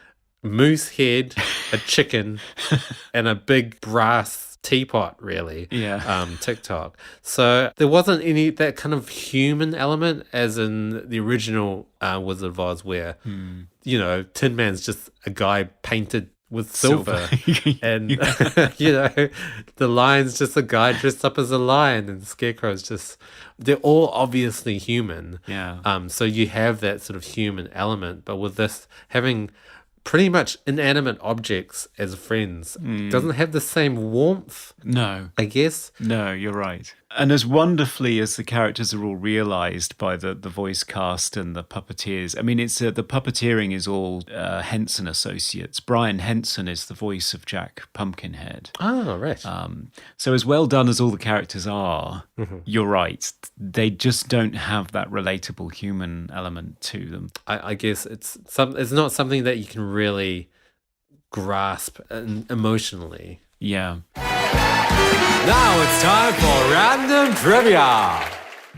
Speaker 4: moose head, a chicken, and a big brass teapot, really.
Speaker 1: Yeah.
Speaker 4: TikTok. So there wasn't any that kind of human element as in the original Wizard of Oz, where Tin Man's just a guy painted with silver. And the lion's just a guy dressed up as a lion, and Scarecrow's just, they're all obviously human.
Speaker 1: Yeah.
Speaker 4: So you have that sort of human element, but with this having pretty much inanimate objects as friends doesn't have the same warmth,
Speaker 1: No.
Speaker 4: I guess.
Speaker 1: No, you're right. And as wonderfully as the characters are all realised by the voice cast and the puppeteers, I mean, it's the puppeteering is all Henson Associates. Brian Henson is the voice of Jack Pumpkinhead.
Speaker 4: Oh, right.
Speaker 1: So as well done as all the characters are, you're right. They just don't have that relatable human element to them.
Speaker 4: I guess it's not something that you can really grasp emotionally.
Speaker 1: Yeah.
Speaker 2: Now it's time for random trivia.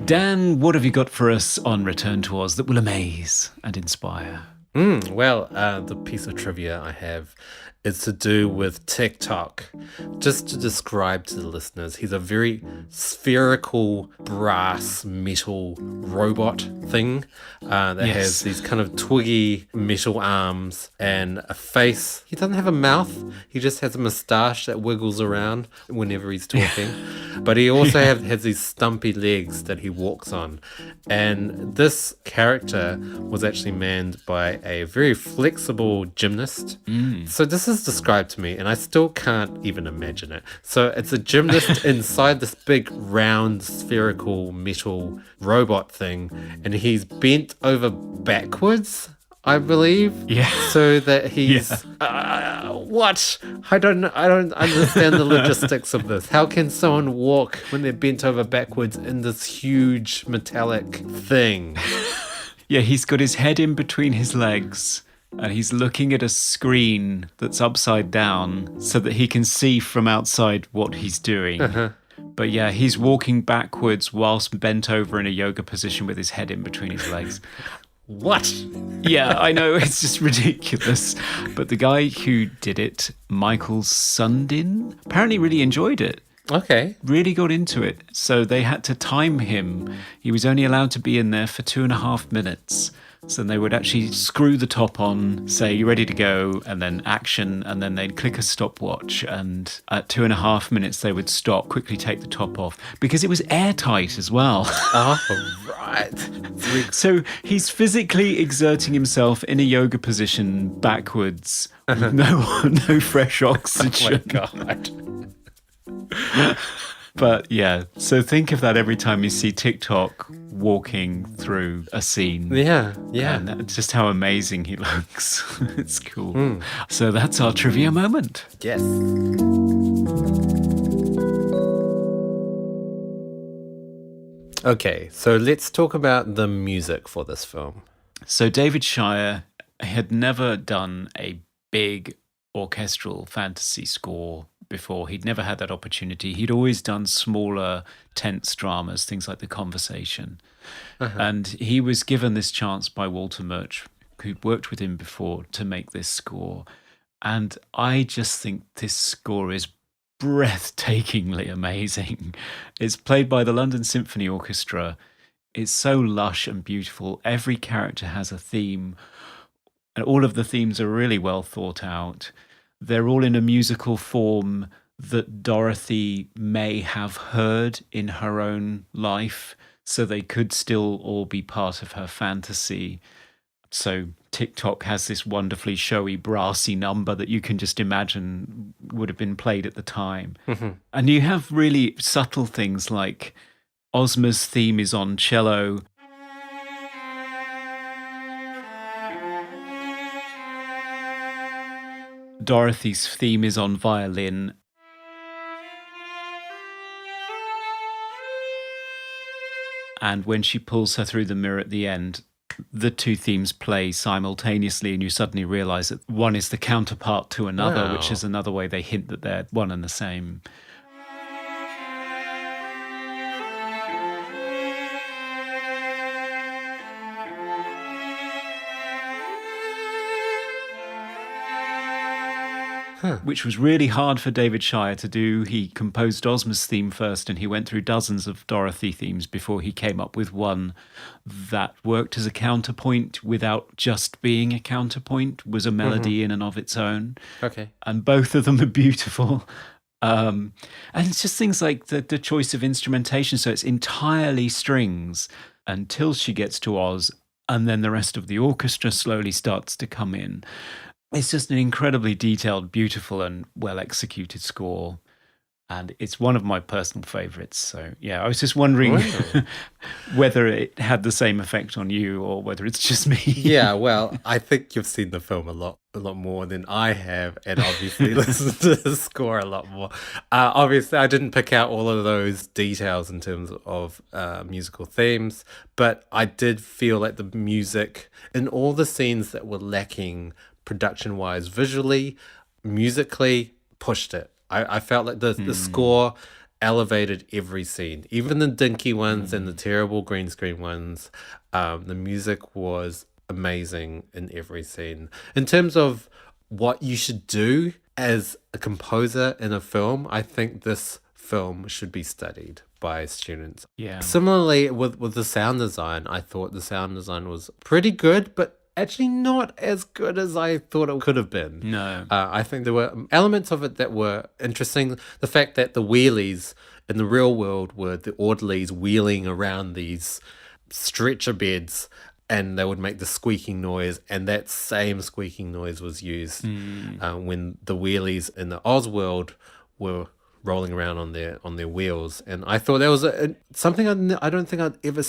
Speaker 1: Dan, what have you got for us on Return to Oz that will amaze and inspire?
Speaker 4: Well, the piece of trivia I have is to do with TikTok. Just to describe to the listeners, he's a very spherical brass metal robot thing that has these kind of twiggy metal arms and a face. He doesn't have a mouth. He just has a moustache that wiggles around whenever he's talking. But he also has these stumpy legs that he walks on. And this character was actually manned by a very flexible gymnast. So this is described to me, and I still can't even imagine it. So it's a gymnast inside this big round spherical metal robot thing, and he's bent over backwards, I believe.
Speaker 1: Yeah.
Speaker 4: So that he's what? I don't understand the logistics of this. How can someone walk when they're bent over backwards in this huge metallic thing?
Speaker 1: Yeah, he's got his head in between his legs and he's looking at a screen that's upside down so that he can see from outside what he's doing. But yeah, he's walking backwards whilst bent over in a yoga position with his head in between his legs.
Speaker 4: What?
Speaker 1: Yeah, I know, it's just ridiculous. But the guy who did it, Michael Sundin, apparently really enjoyed it.
Speaker 4: Okay.
Speaker 1: Really got into it. So they had to time him. He was only allowed to be in there for 2.5 minutes. So they would actually screw the top on, say, "You ready to go?" and then action, and then they'd click a stopwatch. And at 2.5 minutes, they would stop, quickly take the top off, because it was airtight as well.
Speaker 4: Oh, right.
Speaker 1: So he's physically exerting himself in a yoga position backwards, with no fresh oxygen.
Speaker 4: Oh my God.
Speaker 1: But yeah, so think of that every time you see TikTok walking through a scene.
Speaker 4: Yeah.
Speaker 1: And that's just how amazing he looks. It's cool. So that's our trivia moment.
Speaker 4: Yes. Okay, so let's talk about the music for this film.
Speaker 1: So David Shire had never done a big orchestral fantasy score before. He'd never had that opportunity. He'd always done smaller, tense dramas, things like The Conversation. And he was given this chance by Walter Murch, who'd worked with him before, to make this score. And I just think this score is breathtakingly amazing. It's played by the London Symphony Orchestra. It's so lush and beautiful. Every character has a theme, and all of the themes are really well thought out. They're all in a musical form that Dorothy may have heard in her own life, so they could still all be part of her fantasy. So TikTok has this wonderfully showy, brassy number that you can just imagine would have been played at the time. And you have really subtle things like Ozma's theme is on cello. Dorothy's theme is on violin. And when she pulls her through the mirror at the end, the two themes play simultaneously, and you suddenly realize that one is the counterpart to another, which is another way they hint that they're one and the same. Which was really hard for David Shire to do. He composed Ozma's theme first, and he went through dozens of Dorothy themes before he came up with one that worked as a counterpoint without just being a counterpoint, was a melody in and of its own.
Speaker 4: Okay.
Speaker 1: And both of them are beautiful. And it's just things like the choice of instrumentation. So it's entirely strings until she gets to Oz, and then the rest of the orchestra slowly starts to come in. It's just an incredibly detailed, beautiful, and well-executed score. and it's one of my personal favorites. So, yeah, I was just wondering whether it had the same effect on you or whether it's just me.
Speaker 4: Yeah, well, I think you've seen the film a lot more than I have, and obviously listened to the score a lot more. Obviously, I didn't pick out all of those details in terms of musical themes, but I did feel like the music in all the scenes that were lacking production-wise, visually, musically, pushed it. I felt like the score elevated every scene, even the dinky ones and the terrible green screen ones. The music was amazing in every scene. In terms of what you should do as a composer in a film, I think this film should be studied by students.
Speaker 1: Yeah.
Speaker 4: Similarly, with the sound design, I thought the sound design was pretty good, but actually not as good as I thought it could have been.
Speaker 1: No.
Speaker 4: I think there were elements of it that were interesting. The fact that the wheelies in the real world were the orderlies wheeling around these stretcher beds, and they would make the squeaking noise, and that same squeaking noise was used when the wheelies in the Oz world were rolling around on their wheels. And I thought that was something I don't think I'd ever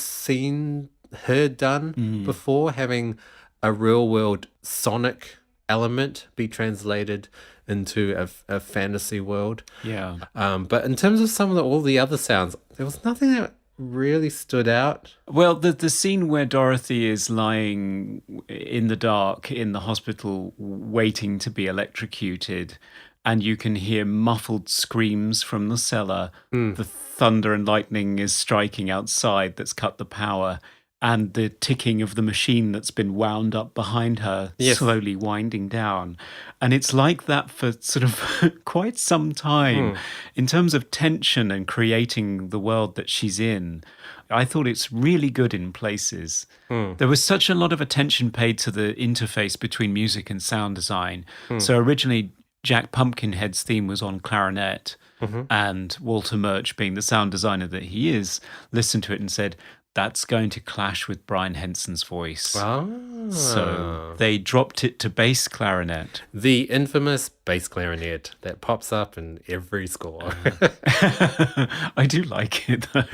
Speaker 4: heard done before, having a real world sonic element be translated into a fantasy world.
Speaker 1: Yeah.
Speaker 4: But in terms of all the other sounds, there was nothing that really stood out.
Speaker 1: Well, the scene where Dorothy is lying in the dark in the hospital waiting to be electrocuted, and you can hear muffled screams from the cellar. The thunder and lightning is striking outside that's cut the power, and the ticking of the machine that's been wound up behind her,
Speaker 4: Yes.
Speaker 1: slowly winding down. And it's like that for sort of quite some time in terms of tension and creating the world that she's in. I thought it's really good in places. There was such a lot of attention paid to the interface between music and sound design. So originally, Jack Pumpkinhead's theme was on clarinet, and Walter Murch, being the sound designer that he is, listened to it and said, that's going to clash with Brian Henson's voice. So they dropped it to bass clarinet.
Speaker 4: The infamous bass clarinet that pops up in every score.
Speaker 1: I do like it, though.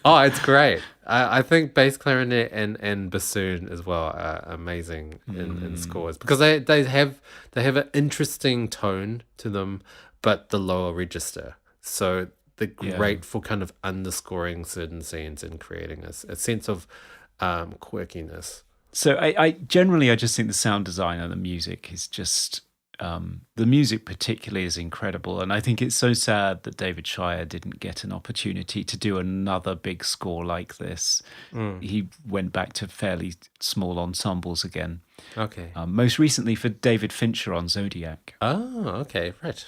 Speaker 4: Oh, it's great. I think bass clarinet and bassoon as well are amazing in scores, because they have an interesting tone to them, but the lower register. So they're great for kind of underscoring certain scenes and creating a sense of quirkiness.
Speaker 1: So I generally just think the sound design and the music is just the music particularly is incredible, and I think it's so sad that David Shire didn't get an opportunity to do another big score like this. He went back to fairly small ensembles again.
Speaker 4: Okay.
Speaker 1: Most recently for David Fincher on Zodiac.
Speaker 4: Oh, okay, right.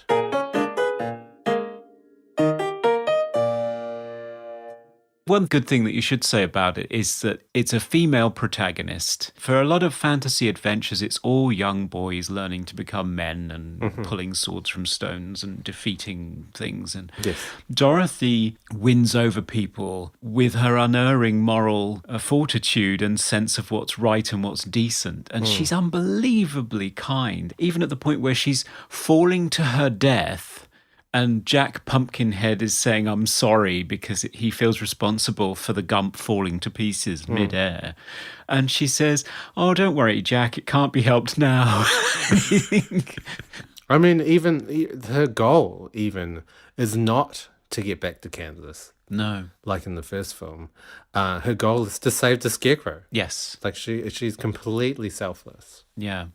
Speaker 1: One good thing that you should say about it is that it's a female protagonist. For a lot of fantasy adventures, it's all young boys learning to become men and pulling swords from stones and defeating things. And
Speaker 4: Yes.
Speaker 1: Dorothy wins over people with her unerring moral fortitude and sense of what's right and what's decent. And she's unbelievably kind, even at the point where she's falling to her death. And Jack Pumpkinhead is saying, I'm sorry, because he feels responsible for the Gump falling to pieces midair. And she says, oh, don't worry, Jack, it can't be helped now.
Speaker 4: I mean, even her goal is not to get back to Kansas.
Speaker 1: No.
Speaker 4: Like in the first film. Her goal is to save the Scarecrow.
Speaker 1: Yes.
Speaker 4: Like she's completely selfless.
Speaker 1: Yeah.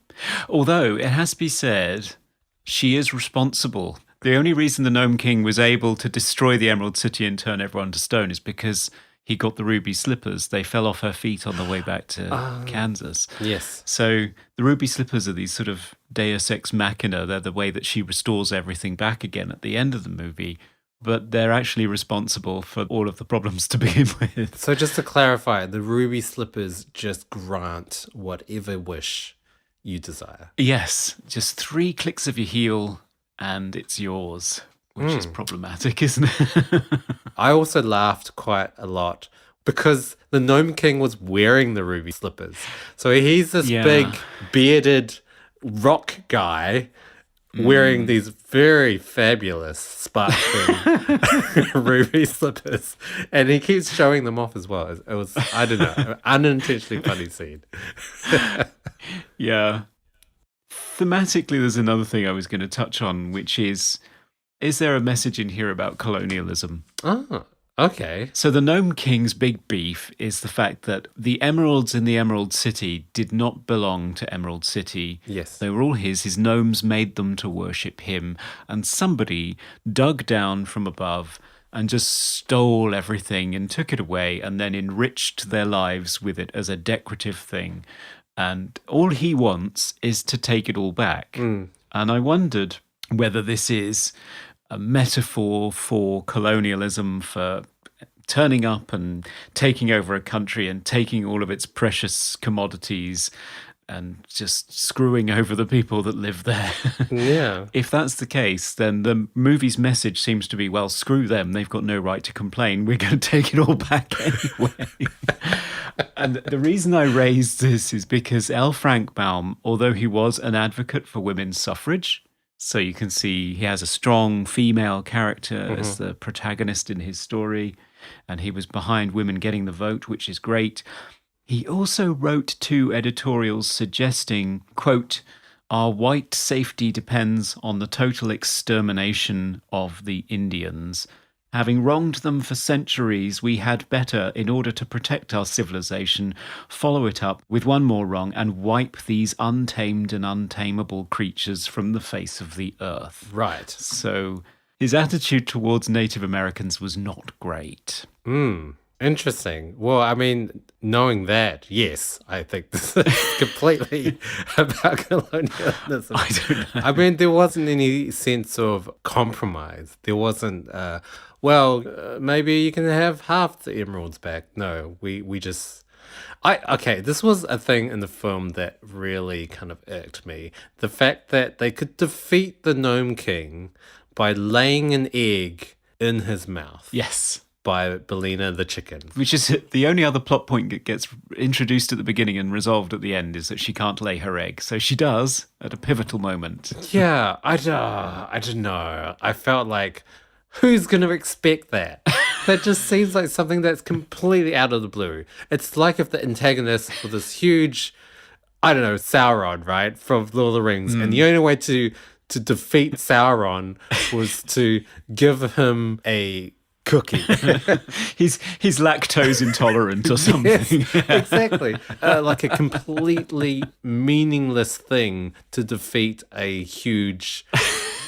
Speaker 1: Although, it has to be said, she is responsible. The only reason the Gnome King was able to destroy the Emerald City and turn everyone to stone is because he got the ruby slippers. They fell off her feet on the way back to Kansas.
Speaker 4: Yes.
Speaker 1: So the ruby slippers are these sort of deus ex machina. They're the way that she restores everything back again at the end of the movie. But they're actually responsible for all of the problems to begin with.
Speaker 4: So just to clarify, the ruby slippers just grant whatever wish you desire.
Speaker 1: Yes, just 3 clicks of your heel and it's yours, which is problematic, isn't it?
Speaker 4: I also laughed quite a lot because the Gnome King was wearing the ruby slippers. So he's this big bearded rock guy wearing these very fabulous sparkling ruby slippers, and he keeps showing them off as well. It was, I don't know, an unintentionally funny scene.
Speaker 1: Yeah. Thematically, there's another thing I was going to touch on, which is there a message in here about colonialism?
Speaker 4: Oh, okay.
Speaker 1: So the Gnome King's big beef is the fact that the emeralds in the Emerald City did not belong to Emerald City.
Speaker 4: Yes.
Speaker 1: They were all his. His gnomes made them to worship him. And somebody dug down from above and just stole everything and took it away and then enriched their lives with it as a decorative thing. And all he wants is to take it all back. And I wondered whether this is a metaphor for colonialism, for turning up and taking over a country and taking all of its precious commodities and just screwing over the people that live there.
Speaker 4: Yeah.
Speaker 1: If that's the case, then the movie's message seems to be, well, screw them. They've got no right to complain. We're going to take it all back anyway. And the reason I raised this is because L. Frank Baum, although he was an advocate for women's suffrage, so you can see he has a strong female character as the protagonist in his story, and he was behind women getting the vote, which is great. He also wrote 2 editorials suggesting, quote, "Our white safety depends on the total extermination of the Indians. Having wronged them for centuries, we had better, in order to protect our civilization, follow it up with one more wrong and wipe these untamed and untamable creatures from the face of the earth."
Speaker 4: Right.
Speaker 1: So his attitude towards Native Americans was not great.
Speaker 4: Interesting. Well, I mean, knowing that, yes, I think this is completely about colonialism.
Speaker 1: I don't know.
Speaker 4: I mean, there wasn't any sense of compromise. There wasn't, maybe you can have half the emeralds back. No, we just... Okay, this was a thing in the film that really kind of irked me. The fact that they could defeat the Gnome King by laying an egg in his mouth.
Speaker 1: Yes.
Speaker 4: By Belina the chicken.
Speaker 1: Which is the only other plot point that gets introduced at the beginning and resolved at the end, is that she can't lay her egg. So she does at a pivotal moment.
Speaker 4: Yeah, I don't know. I felt like, who's going to expect that? That just seems like something that's completely out of the blue. It's like if the antagonist was this huge, I don't know, Sauron, right, from Lord of the Rings, and the only way to defeat Sauron was to give him a cookie.
Speaker 1: He's lactose intolerant or something.
Speaker 4: Yes, exactly. Like a completely meaningless thing to defeat a huge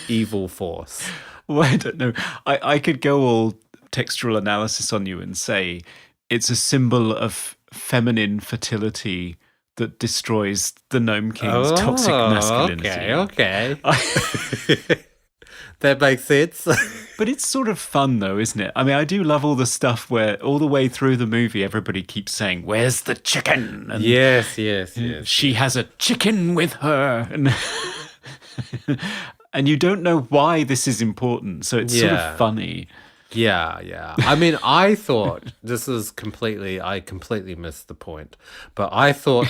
Speaker 4: evil force.
Speaker 1: Well, I don't know. I could go all textual analysis on you and say it's a symbol of feminine fertility that destroys the Gnome King's toxic masculinity.
Speaker 4: Okay. That makes sense.
Speaker 1: But it's sort of fun, though, isn't it? I mean, I do love all the stuff where all the way through the movie, everybody keeps saying, "Where's the chicken?" And
Speaker 4: yes.
Speaker 1: she has a chicken with her. And, and you don't know why this is important, so it's sort of funny.
Speaker 4: Yeah. I mean, I thought I completely missed the point, but I thought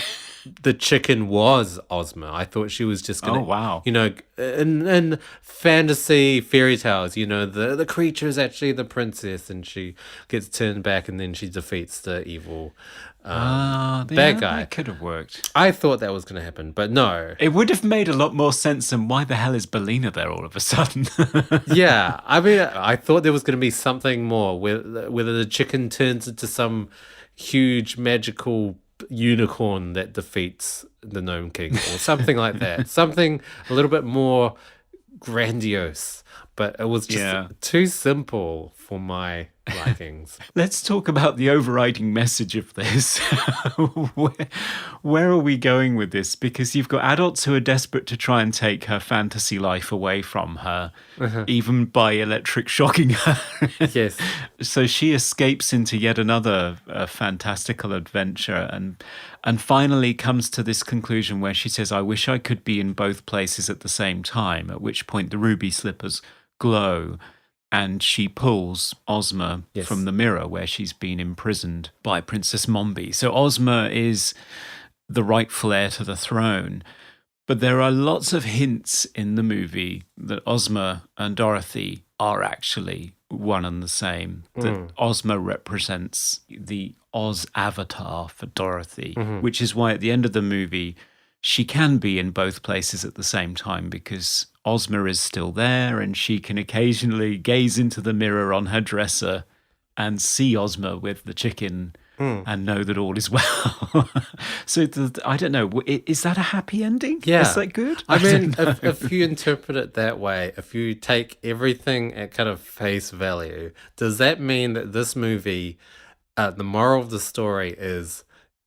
Speaker 4: the chicken was Ozma. I thought she was just gonna,
Speaker 1: Oh, wow.
Speaker 4: you know, in fantasy fairy tales, you know, the creature is actually the princess, and she gets turned back, and then she defeats the evil bad guy.
Speaker 1: That could have worked.
Speaker 4: I thought that was going to happen, but no.
Speaker 1: It would have made a lot more sense than why the hell is Belina there all of a sudden?
Speaker 4: Yeah, I mean, I thought there was going to be something more, whether the chicken turns into some huge magical unicorn that defeats the Gnome King or something like that. Something a little bit more grandiose, but it was just too simple for my likings.
Speaker 1: Let's talk about the overriding message of this. Where are we going with this? Because you've got adults who are desperate to try and take her fantasy life away from her, even by electric shocking her.
Speaker 4: Yes.
Speaker 1: So she escapes into yet another fantastical adventure and finally comes to this conclusion where she says, "I wish I could be in both places at the same time," at which point the ruby slippers glow. And she pulls Ozma from the mirror where she's been imprisoned by Princess Mombi. So Ozma is the rightful heir to the throne. But there are lots of hints in the movie that Ozma and Dorothy are actually one and the same. That Ozma represents the Oz avatar for Dorothy, which is why at the end of the movie, she can be in both places at the same time because Ozma is still there and she can occasionally gaze into the mirror on her dresser and see Ozma with the chicken and know that all is well. So I don't know. Is that a happy ending?
Speaker 4: Yeah.
Speaker 1: Is that good?
Speaker 4: I mean,
Speaker 1: don't know.
Speaker 4: if you interpret it that way, if you take everything at kind of face value, does that mean that this movie, the moral of the story is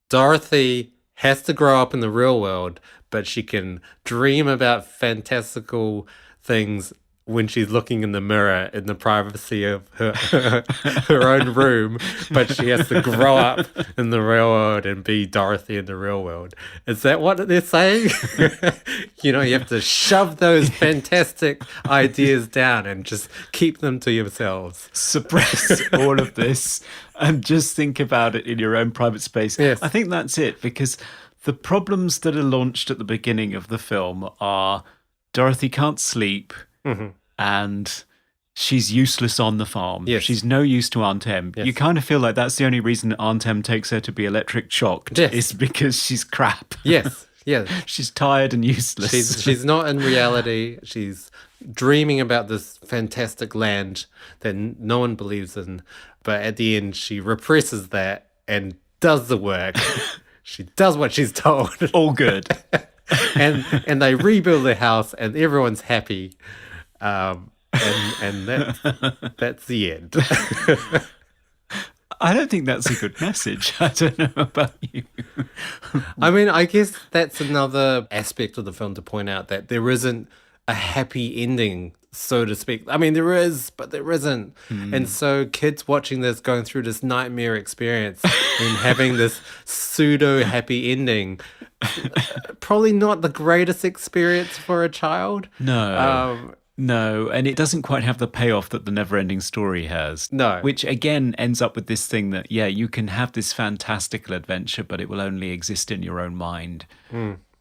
Speaker 4: Dorothy has to grow up in the real world, but she can dream about fantastical things when she's looking in the mirror in the privacy of her own room, but she has to grow up in the real world and be Dorothy in the real world. Is that what they're saying? You have to shove those fantastic ideas down and just keep them to yourselves.
Speaker 1: Suppress all of this and just think about it in your own private space.
Speaker 4: Yes.
Speaker 1: I think that's it, because the problems that are launched at the beginning of the film are Dorothy can't sleep and she's useless on the farm.
Speaker 4: Yes.
Speaker 1: She's no use to Aunt Em.
Speaker 4: Yes.
Speaker 1: You kind of feel like that's the only reason Aunt Em takes her to be electric shocked
Speaker 4: Yes.
Speaker 1: is because she's crap.
Speaker 4: Yes, yes.
Speaker 1: She's tired and useless.
Speaker 4: She's not in reality. She's dreaming about this fantastic land that no one believes in. But at the end, she represses that and does the work. She does what she's told.
Speaker 1: all good.
Speaker 4: and they rebuild their house and everyone's happy. And that's the end.
Speaker 1: I don't think that's a good message. I don't know about you.
Speaker 4: I mean, I guess that's another aspect of the film to point out that there isn't a happy ending, so to speak. I mean, there is, but there isn't. And so kids watching this, going through this nightmare experience and having this pseudo happy ending, probably not the greatest experience for a child.
Speaker 1: No. No, and it doesn't quite have the payoff that the Never-Ending Story has.
Speaker 4: No.
Speaker 1: Which again ends up with this thing that, yeah, you can have this fantastical adventure, but it will only exist in your own mind.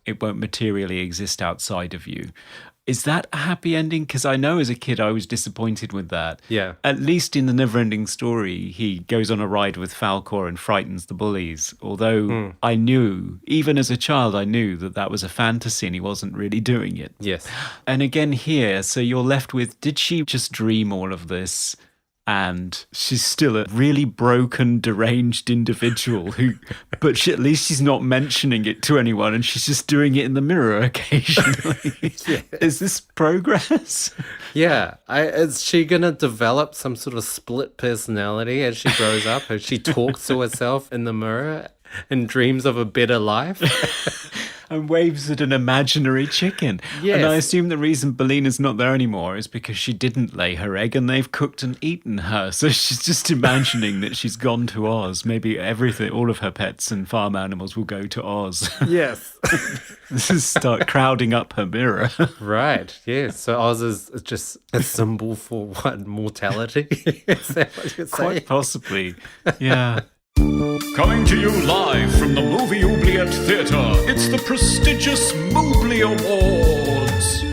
Speaker 1: It won't materially exist outside of you. Is that a happy ending? Because I know as a kid I was disappointed with that.
Speaker 4: Yeah.
Speaker 1: At least in the Never-Ending Story, he goes on a ride with Falcor and frightens the bullies. Although I knew, even as a child, I knew that that was a fantasy and he wasn't really doing it.
Speaker 4: Yes.
Speaker 1: And again here, so you're left with, did she just dream all of this? And she's still a really broken, deranged individual but at least she's not mentioning it to anyone and she's just doing it in the mirror occasionally. Is this progress?
Speaker 4: Yeah. Is she going to develop some sort of split personality as she grows up? As she talks to herself in the mirror and dreams of a better life?
Speaker 1: And waves at an imaginary chicken.
Speaker 4: Yes.
Speaker 1: And I assume the reason Bellina's not there anymore is because she didn't lay her egg and they've cooked and eaten her. So she's just imagining that she's gone to Oz. Maybe all of her pets and farm animals will go to Oz.
Speaker 4: Yes.
Speaker 1: This is start crowding up her mirror.
Speaker 4: Right. Yes. So Oz is just a symbol for what? Mortality? Is that what you're saying?
Speaker 1: Quite possibly. Yeah.
Speaker 3: Coming to you live from the Movie Oubliette Theatre, it's the prestigious Mobley Awards.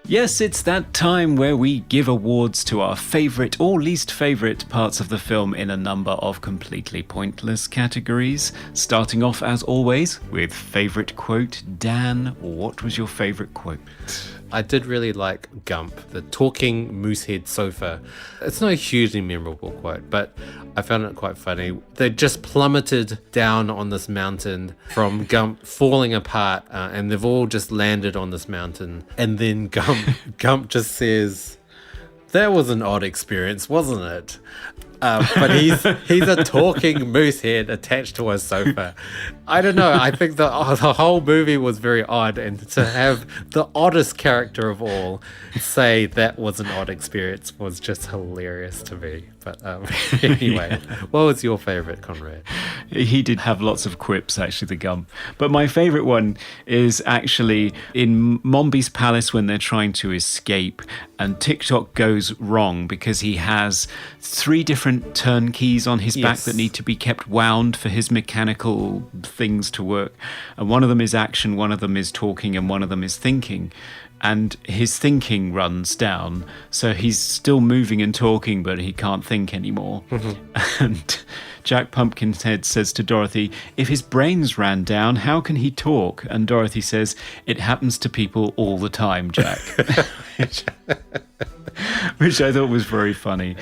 Speaker 1: Yes, it's that time where we give awards to our favourite or least favourite parts of the film in a number of completely pointless categories. Starting off, as always, with favourite quote. Dan, what was your favourite quote?
Speaker 4: I did really like Gump, the talking moosehead sofa. It's not a hugely memorable quote, but I found it quite funny. They just plummeted down on this mountain from Gump falling apart, and they've all just landed on this mountain. And then Gump just says, "That was an odd experience, wasn't it?" But he's a talking moose head attached to a sofa. I don't know. I think the whole movie was very odd, and to have the oddest character of all say that was an odd experience was just hilarious to me. But anyway, What was your favorite, Conrad?
Speaker 1: He did have lots of quips, actually, the Gump. But my favourite one is actually in Mombi's palace when they're trying to escape, and TikTok goes wrong because he has 3 different turnkeys on his back that need to be kept wound for his mechanical things to work. And one of them is action, one of them is talking, and one of them is thinking. And his thinking runs down, so he's still moving and talking, but he can't think anymore. And Jack Pumpkinhead says to Dorothy, if his brains ran down, how can he talk? And Dorothy says, it happens to people all the time, Jack. which I thought was very funny.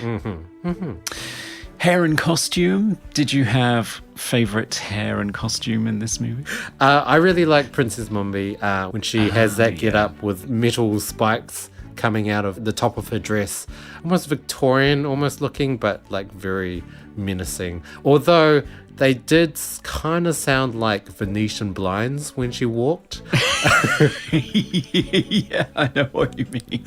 Speaker 1: Hair and costume. Did you have favourite hair and costume in this movie?
Speaker 4: I really like Princess Mombi when she has that get-up with metal spikes coming out of the top of her dress. Almost Victorian, almost looking, but like very menacing. Although they did kind of sound like Venetian blinds when she walked.
Speaker 1: Yeah, I know what you mean.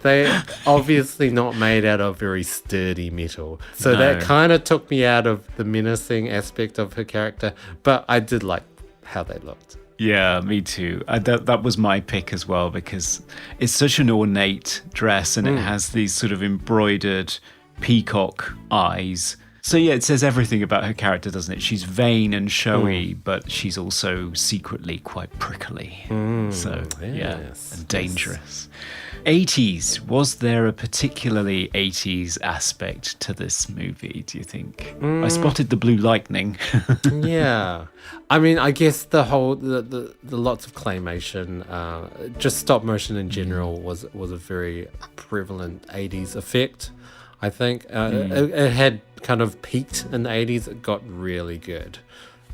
Speaker 4: They obviously not made out of very sturdy metal. So that kind of took me out of the menacing aspect of her character. But I did like how they looked.
Speaker 1: Yeah, me too. That was my pick as well, because it's such an ornate dress and it has these sort of embroidered peacock eyes. So yeah, it says everything about her character, doesn't it? She's vain and showy, but she's also secretly quite prickly. So yeah, and dangerous. 80s. Was there a particularly 80s aspect to this movie, do you think? I spotted the blue lightning.
Speaker 4: Yeah. I mean, I guess the whole, the lots of claymation, just stop motion in general was a very prevalent 80s effect, I think. It had kind of peaked in the 80s. It got really good.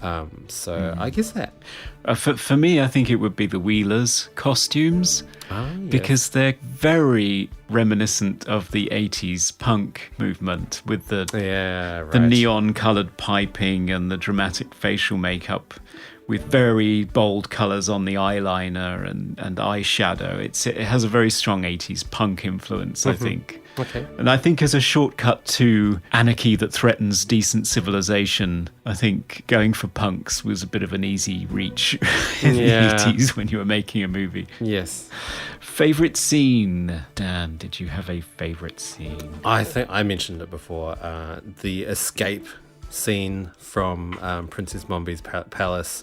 Speaker 4: I guess that.
Speaker 1: For me, I think it would be the Wheelers' costumes. Because they're very reminiscent of the 80s punk movement with the neon coloured piping and the dramatic facial makeup with very bold colours on the eyeliner and eyeshadow. It has a very strong 80s punk influence, I think.
Speaker 4: Okay.
Speaker 1: And I think as a shortcut to anarchy that threatens decent civilization, I think going for punks was a bit of an easy reach in the 80s when you were making a movie.
Speaker 4: Yes.
Speaker 1: Favourite scene? Dan, did you have a favourite scene?
Speaker 4: I think I mentioned it before. The escape scene from Princess Mombi's palace.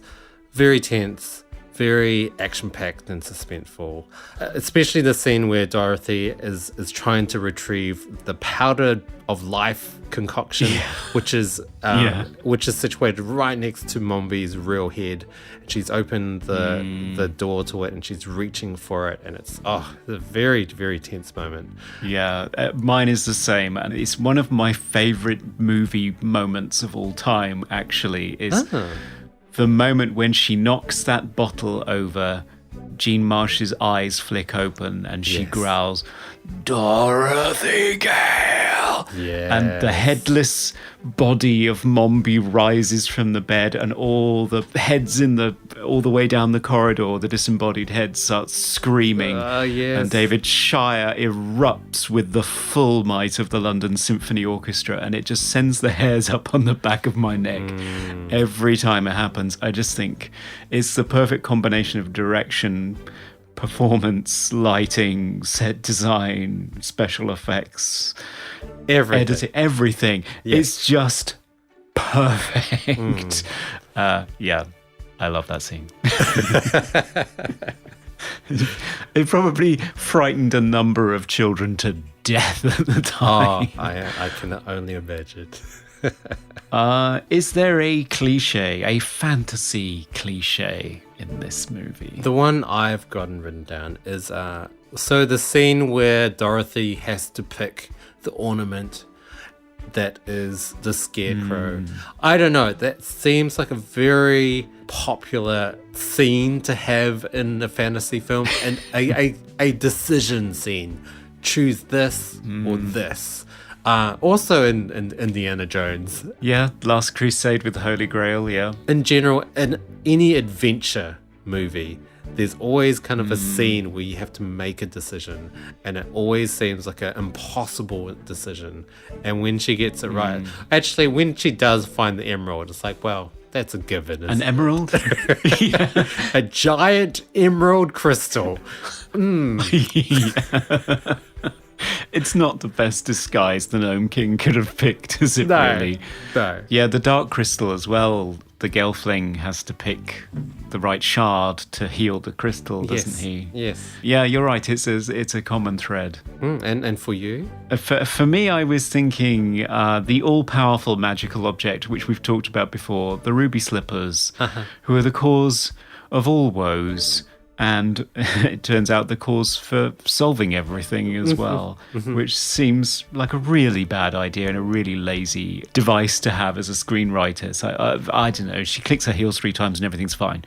Speaker 4: Very tense. Very action-packed and suspenseful, especially the scene where Dorothy is trying to retrieve the powder of life concoction, which is situated right next to Mombi's real head. She's opened the door to it and she's reaching for it, and it's a very, very tense moment.
Speaker 1: Yeah, mine is the same, and it's one of my favourite movie moments of all time. Actually, is. The moment when she knocks that bottle over, Jean Marsh's eyes flick open and she growls, Dorothy Gale!
Speaker 4: Yeah.
Speaker 1: And the headless body of Mombi rises from the bed and all the heads all the way down the corridor, the disembodied heads start screaming. And David Shire erupts with the full might of the London Symphony Orchestra, and it just sends the hairs up on the back of my neck. Every time it happens, I just think it's the perfect combination of direction, performance, lighting, set design, special effects, editing, everything. It's just perfect. I love that scene. It probably frightened a number of children to death at the time.
Speaker 4: I can only imagine.
Speaker 1: Is there a cliche, a fantasy cliche in this movie?
Speaker 4: The one I've gotten written down is so the scene where Dorothy has to pick the ornament that is the scarecrow. I don't know, that seems like a very popular scene to have in a fantasy film, and a decision scene. Choose this or this. Also in Indiana Jones.
Speaker 1: Yeah, Last Crusade with the Holy Grail, yeah.
Speaker 4: In general, in any adventure movie, there's always kind of a scene where you have to make a decision, and it always seems like an impossible decision. And when she gets it right, actually, when she does find the emerald, it's like, well, that's a given.
Speaker 1: An emerald? Yeah.
Speaker 4: A giant emerald crystal.
Speaker 1: It's not the best disguise the Gnome King could have picked, is it really?
Speaker 4: No.
Speaker 1: Yeah, the Dark Crystal as well. The Gelfling has to pick the right shard to heal the crystal, doesn't he?
Speaker 4: Yes.
Speaker 1: Yeah, you're right. It's a common thread.
Speaker 4: And for you?
Speaker 1: For me, I was thinking the all-powerful magical object, which we've talked about before, the ruby slippers, who are the cause of all woes. And it turns out the cause for solving everything as well, which seems like a really bad idea and a really lazy device to have as a screenwriter. So I don't know. She clicks her heels 3 times and everything's fine.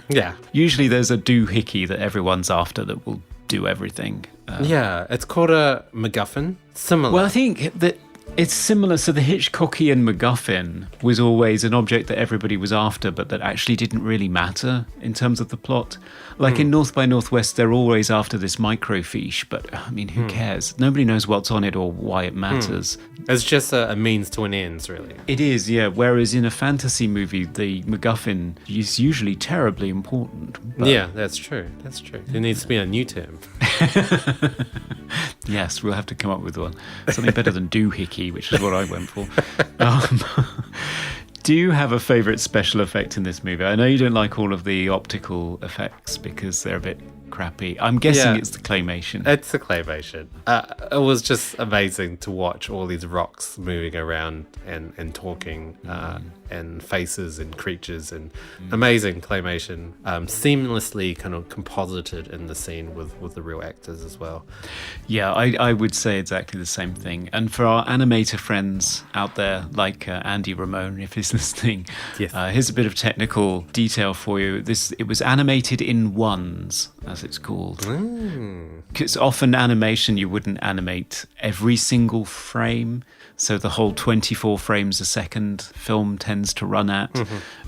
Speaker 4: Yeah.
Speaker 1: Usually there's a doohickey that everyone's after that will do everything.
Speaker 4: Yeah, it's called a MacGuffin. Similar.
Speaker 1: Well, I think that it's similar. So the Hitchcockian MacGuffin was always an object that everybody was after, but that actually didn't really matter in terms of the plot. Like in North by Northwest, they're always after this microfiche, but I mean, who cares? Nobody knows what's on it or why it matters.
Speaker 4: It's just a means to an end, really.
Speaker 1: It is, yeah. Whereas in a fantasy movie, the MacGuffin is usually terribly important. But
Speaker 4: Yeah, that's true. That's true. There needs to be a new term.
Speaker 1: yes, we'll have to come up with one. Something better than doohickey, which is what I went for. Do you have a favourite special effect in this movie? I know you don't like all of the optical effects because they're a bit crappy. I'm guessing
Speaker 4: Yeah.
Speaker 1: it's the claymation.
Speaker 4: It's a claymation. It was just amazing to watch all these rocks moving around and talking, and faces and creatures, and amazing claymation, seamlessly kind of composited in the scene with the real actors as well.
Speaker 1: Yeah, I would say exactly the same thing. And for our animator friends out there, like Andy Ramone, if he's listening,
Speaker 4: Yes.
Speaker 1: here's a bit of technical detail for you. It was animated in ones, as it's called. Because often animation, you wouldn't animate every single frame. So the whole 24 frames a second film tends to run at.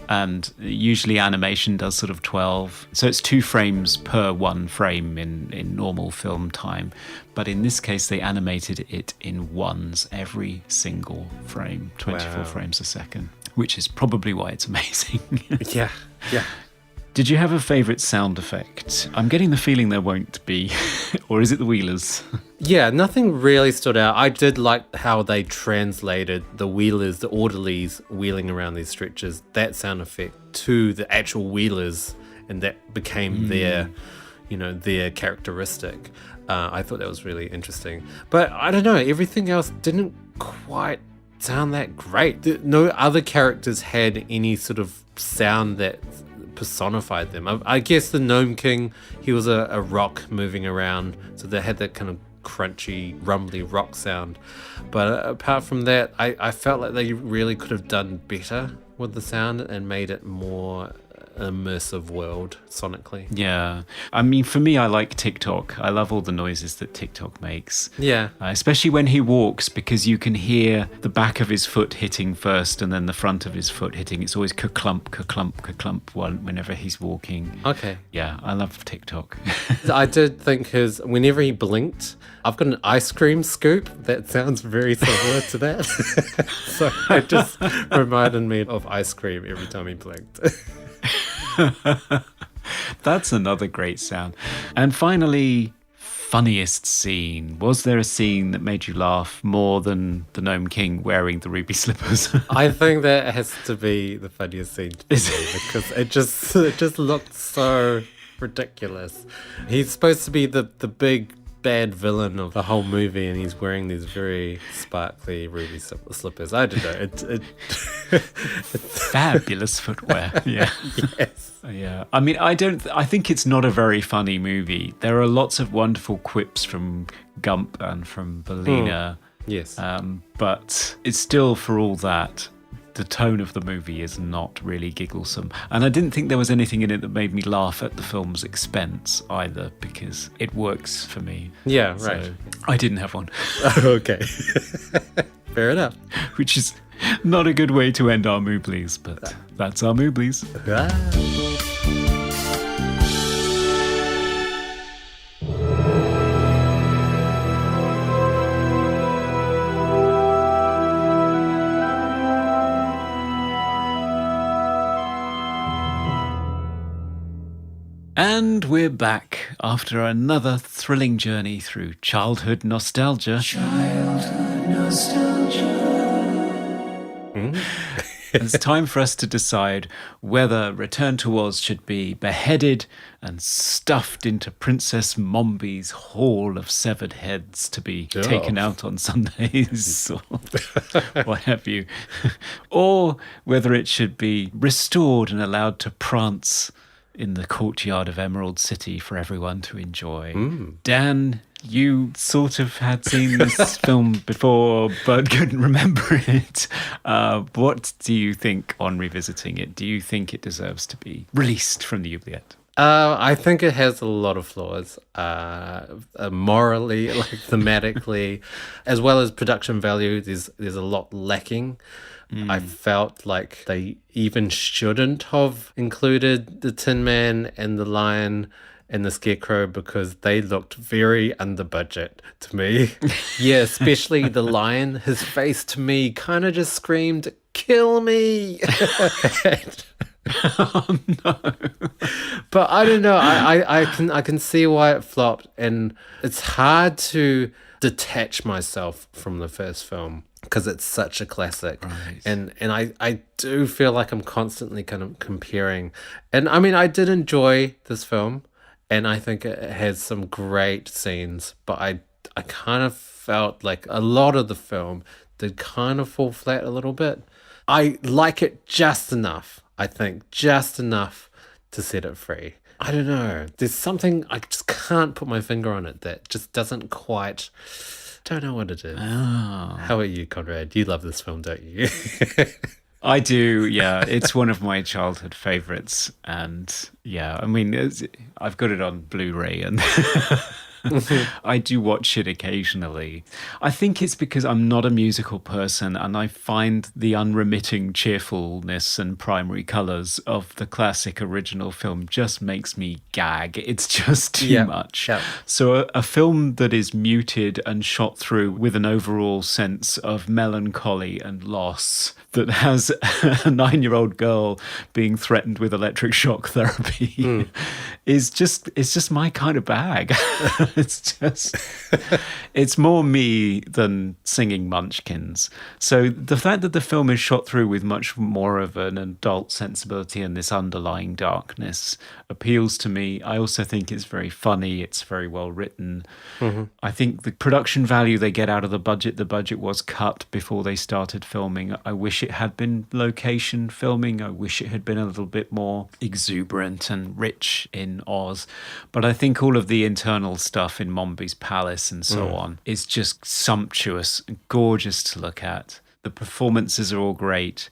Speaker 1: And usually animation does sort of 12. So it's 2 frames per 1 frame in normal film time. But in this case, they animated it in ones every single frame, 24
Speaker 4: Wow.
Speaker 1: frames a second, which is probably why it's amazing.
Speaker 4: Yeah, yeah.
Speaker 1: Did you have a favourite sound effect? I'm getting the feeling there won't be. Or is it the Wheelers?
Speaker 4: Yeah, nothing really stood out. I did like how they translated the wheelers, the orderlies wheeling around these stretchers, that sound effect to the actual wheelers, and that became their characteristic. I thought that was really interesting. But I don't know, everything else didn't quite sound that great. No other characters had any sort of sound that personified them. I guess the Gnome King, he was a rock moving around, so they had that kind of crunchy, rumbly rock sound. But apart from that, I felt like they really could have done better with the sound and made it more immersive world sonically.
Speaker 1: Yeah. I mean, for me, I like TikTok. I love all the noises that TikTok makes.
Speaker 4: Yeah.
Speaker 1: Especially when he walks, because you can hear the back of his foot hitting first and then the front of his foot hitting. It's always ka-clump, ka-clump, ka-clump whenever he's walking.
Speaker 4: Okay.
Speaker 1: Yeah, I love TikTok.
Speaker 4: I did think whenever he blinked, I've got an ice cream scoop that sounds very similar to that. So it just reminded me of ice cream every time he blinked.
Speaker 1: That's another great sound. And finally, funniest scene. Was there a scene that made you laugh more than the Gnome King wearing the ruby slippers?
Speaker 4: I think that has to be the funniest scene to me because it just looked so ridiculous. He's supposed to be the big bad villain of the whole movie, and he's wearing these very sparkly ruby slippers. I don't know.
Speaker 1: Fabulous footwear. Yeah.
Speaker 4: Yes.
Speaker 1: Yeah. I mean, I think it's not a very funny movie. There are lots of wonderful quips from Gump and from Bellina.
Speaker 4: Yes.
Speaker 1: But it's still, for all that, the tone of the movie is not really gigglesome. And I didn't think there was anything in it that made me laugh at the film's expense either, because it works for me.
Speaker 4: Yeah, right.
Speaker 1: So I didn't have one.
Speaker 4: Okay. Fair enough.
Speaker 1: Which is not a good way to end our Mooblies, but that's our Mooblies. And we're back after another thrilling journey through childhood nostalgia. It's time for us to decide whether Return to Oz should be beheaded and stuffed into Princess Mombi's Hall of Severed Heads to be taken out on Sundays or what have you, or whether it should be restored and allowed to prance in the courtyard of Emerald City for everyone to enjoy. Dan, you sort of had seen this film before but couldn't remember it. What do you think on revisiting it? Do you think it deserves to be released from the oubliette?
Speaker 4: I think it has a lot of flaws, morally, like thematically, as well as production value. There's a lot lacking. I felt like they even shouldn't have included the Tin Man and the Lion and the Scarecrow because they looked very under budget to me. Yeah, especially the Lion. His face to me kind of just screamed, "Kill me!"
Speaker 1: Oh, no.
Speaker 4: But I don't know. I can see why it flopped, and it's hard to detach myself from the first film because it's such a classic.
Speaker 1: Right.
Speaker 4: And I do feel like I'm constantly kind of comparing. And I mean, I did enjoy this film, and I think it has some great scenes, but I kind of felt like a lot of the film did kind of fall flat a little bit. I like it just enough, I think, just enough to set it free. I don't know. There's something, I just can't put my finger on it that just doesn't quite, don't know what it is.
Speaker 1: Oh.
Speaker 4: How are you, Conrad? You love this film, don't you?
Speaker 1: I do, yeah. It's one of my childhood favorites. And yeah, I mean, I've got it on Blu-ray and I do watch it occasionally. I think it's because I'm not a musical person and I find the unremitting cheerfulness and primary colours of the classic original film just makes me gag. It's just too much.
Speaker 4: Yeah.
Speaker 1: So a film that is muted and shot through with an overall sense of melancholy and loss, that has a 9-year-old girl being threatened with electric shock therapy it's just my kind of bag. It's more me than singing Munchkins. So the fact that the film is shot through with much more of an adult sensibility and this underlying darkness appeals to me. I also think it's very funny. It's very well written. I think the production value they get out of the budget was cut before they started filming. I wish it had been location filming. I wish it had been a little bit more exuberant and rich in Oz. But I think all of the internal stuff in Mombi's palace and so on is just sumptuous and gorgeous to look at. The performances are all great.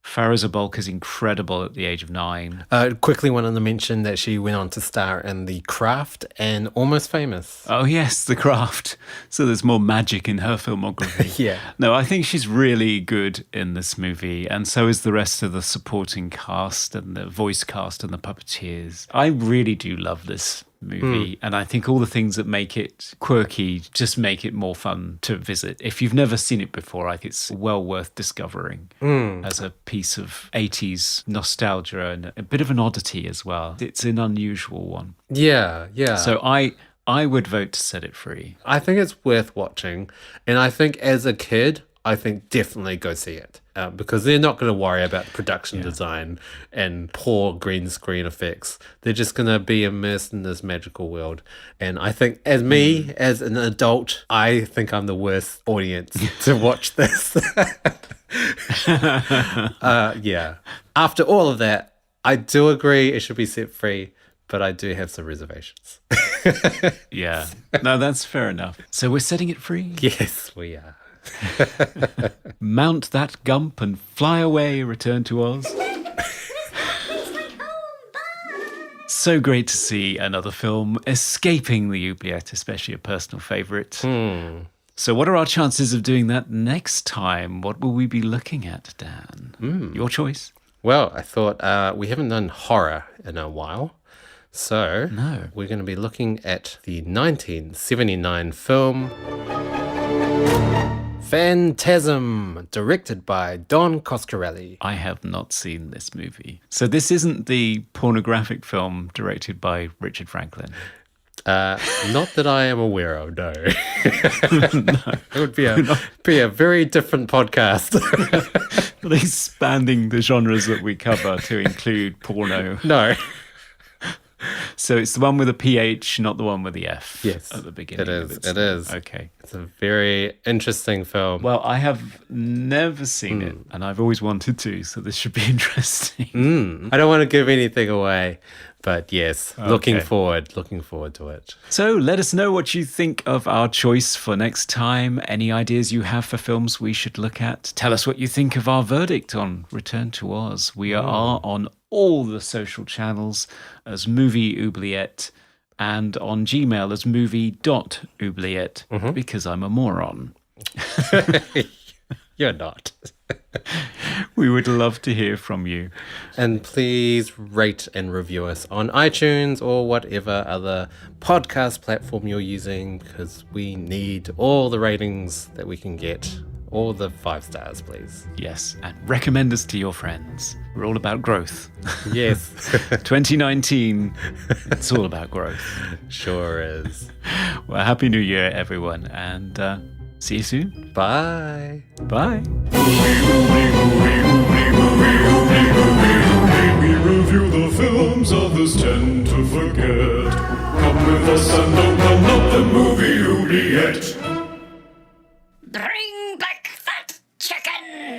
Speaker 1: Farah Zabulka is incredible at the age of 9.
Speaker 4: Quickly wanted to mention that she went on to star in The Craft and Almost Famous.
Speaker 1: Oh, yes, The Craft. So there's more magic in her filmography.
Speaker 4: Yeah.
Speaker 1: No, I think she's really good in this movie, and so is the rest of the supporting cast and the voice cast and the puppeteers. I really do love this movie, and I think all the things that make it quirky just make it more fun to visit. If you've never seen it before, I think it's well worth discovering as a piece of 80s nostalgia and a bit of an oddity as well. It's an unusual one.
Speaker 4: Yeah.
Speaker 1: So I would vote to set it free.
Speaker 4: I think it's worth watching. And I think as a kid, I think definitely go see it. Because they're not going to worry about production design and poor green screen effects. They're just going to be immersed in this magical world. And I think as me, as an adult, I think I'm the worst audience to watch this. Yeah. After all of that, I do agree it should be set free, but I do have some reservations.
Speaker 1: Yeah. No, that's fair enough. So we're setting it free?
Speaker 4: Yes, we are.
Speaker 1: Mount that gump and fly away, Return to Oz. So great to see another film escaping the oubliette, especially a personal favourite. So what are our chances of doing that next time? What will we be looking at, Dan? Your choice.
Speaker 4: Well, I thought we haven't done horror in a while. So we're going to be looking at the 1979 film Phantasm, directed by Don Coscarelli.
Speaker 1: I have not seen this movie. So this isn't the pornographic film directed by Richard Franklin.
Speaker 4: Not that I am aware of, no. It would be a very different podcast.
Speaker 1: Are they expanding the genres that we cover to include porno?
Speaker 4: No.
Speaker 1: So it's the one with a PH, not the one with the F.
Speaker 4: Yes,
Speaker 1: At the beginning.
Speaker 4: it is.
Speaker 1: Okay.
Speaker 4: It's a very interesting film.
Speaker 1: Well, I have never seen it, and I've always wanted to, so this should be interesting.
Speaker 4: I don't want to give anything away, but yes, looking
Speaker 1: Okay.
Speaker 4: forward to it.
Speaker 1: So let us know what you think of our choice for next time. Any ideas you have for films we should look at? Tell us what you think of our verdict on Return to Oz. We are on all the social channels as Movie Oubliette and on Gmail as movie.oubliette because I'm a moron.
Speaker 4: You're not.
Speaker 1: We would love to hear from you.
Speaker 4: And please rate and review us on iTunes or whatever other podcast platform you're using, because we need all the ratings that we can get. All the 5 stars, please.
Speaker 1: Yes, and recommend us to your friends. We're all about growth.
Speaker 4: Yes,
Speaker 1: 2019, it's all about growth.
Speaker 4: sure is.
Speaker 1: Well, Happy New Year, everyone, and see you soon.
Speaker 4: Bye.
Speaker 1: Bye.
Speaker 3: We review the films others tend to forget. Come with us and open up the movie oubliette.
Speaker 5: Bring back that chicken!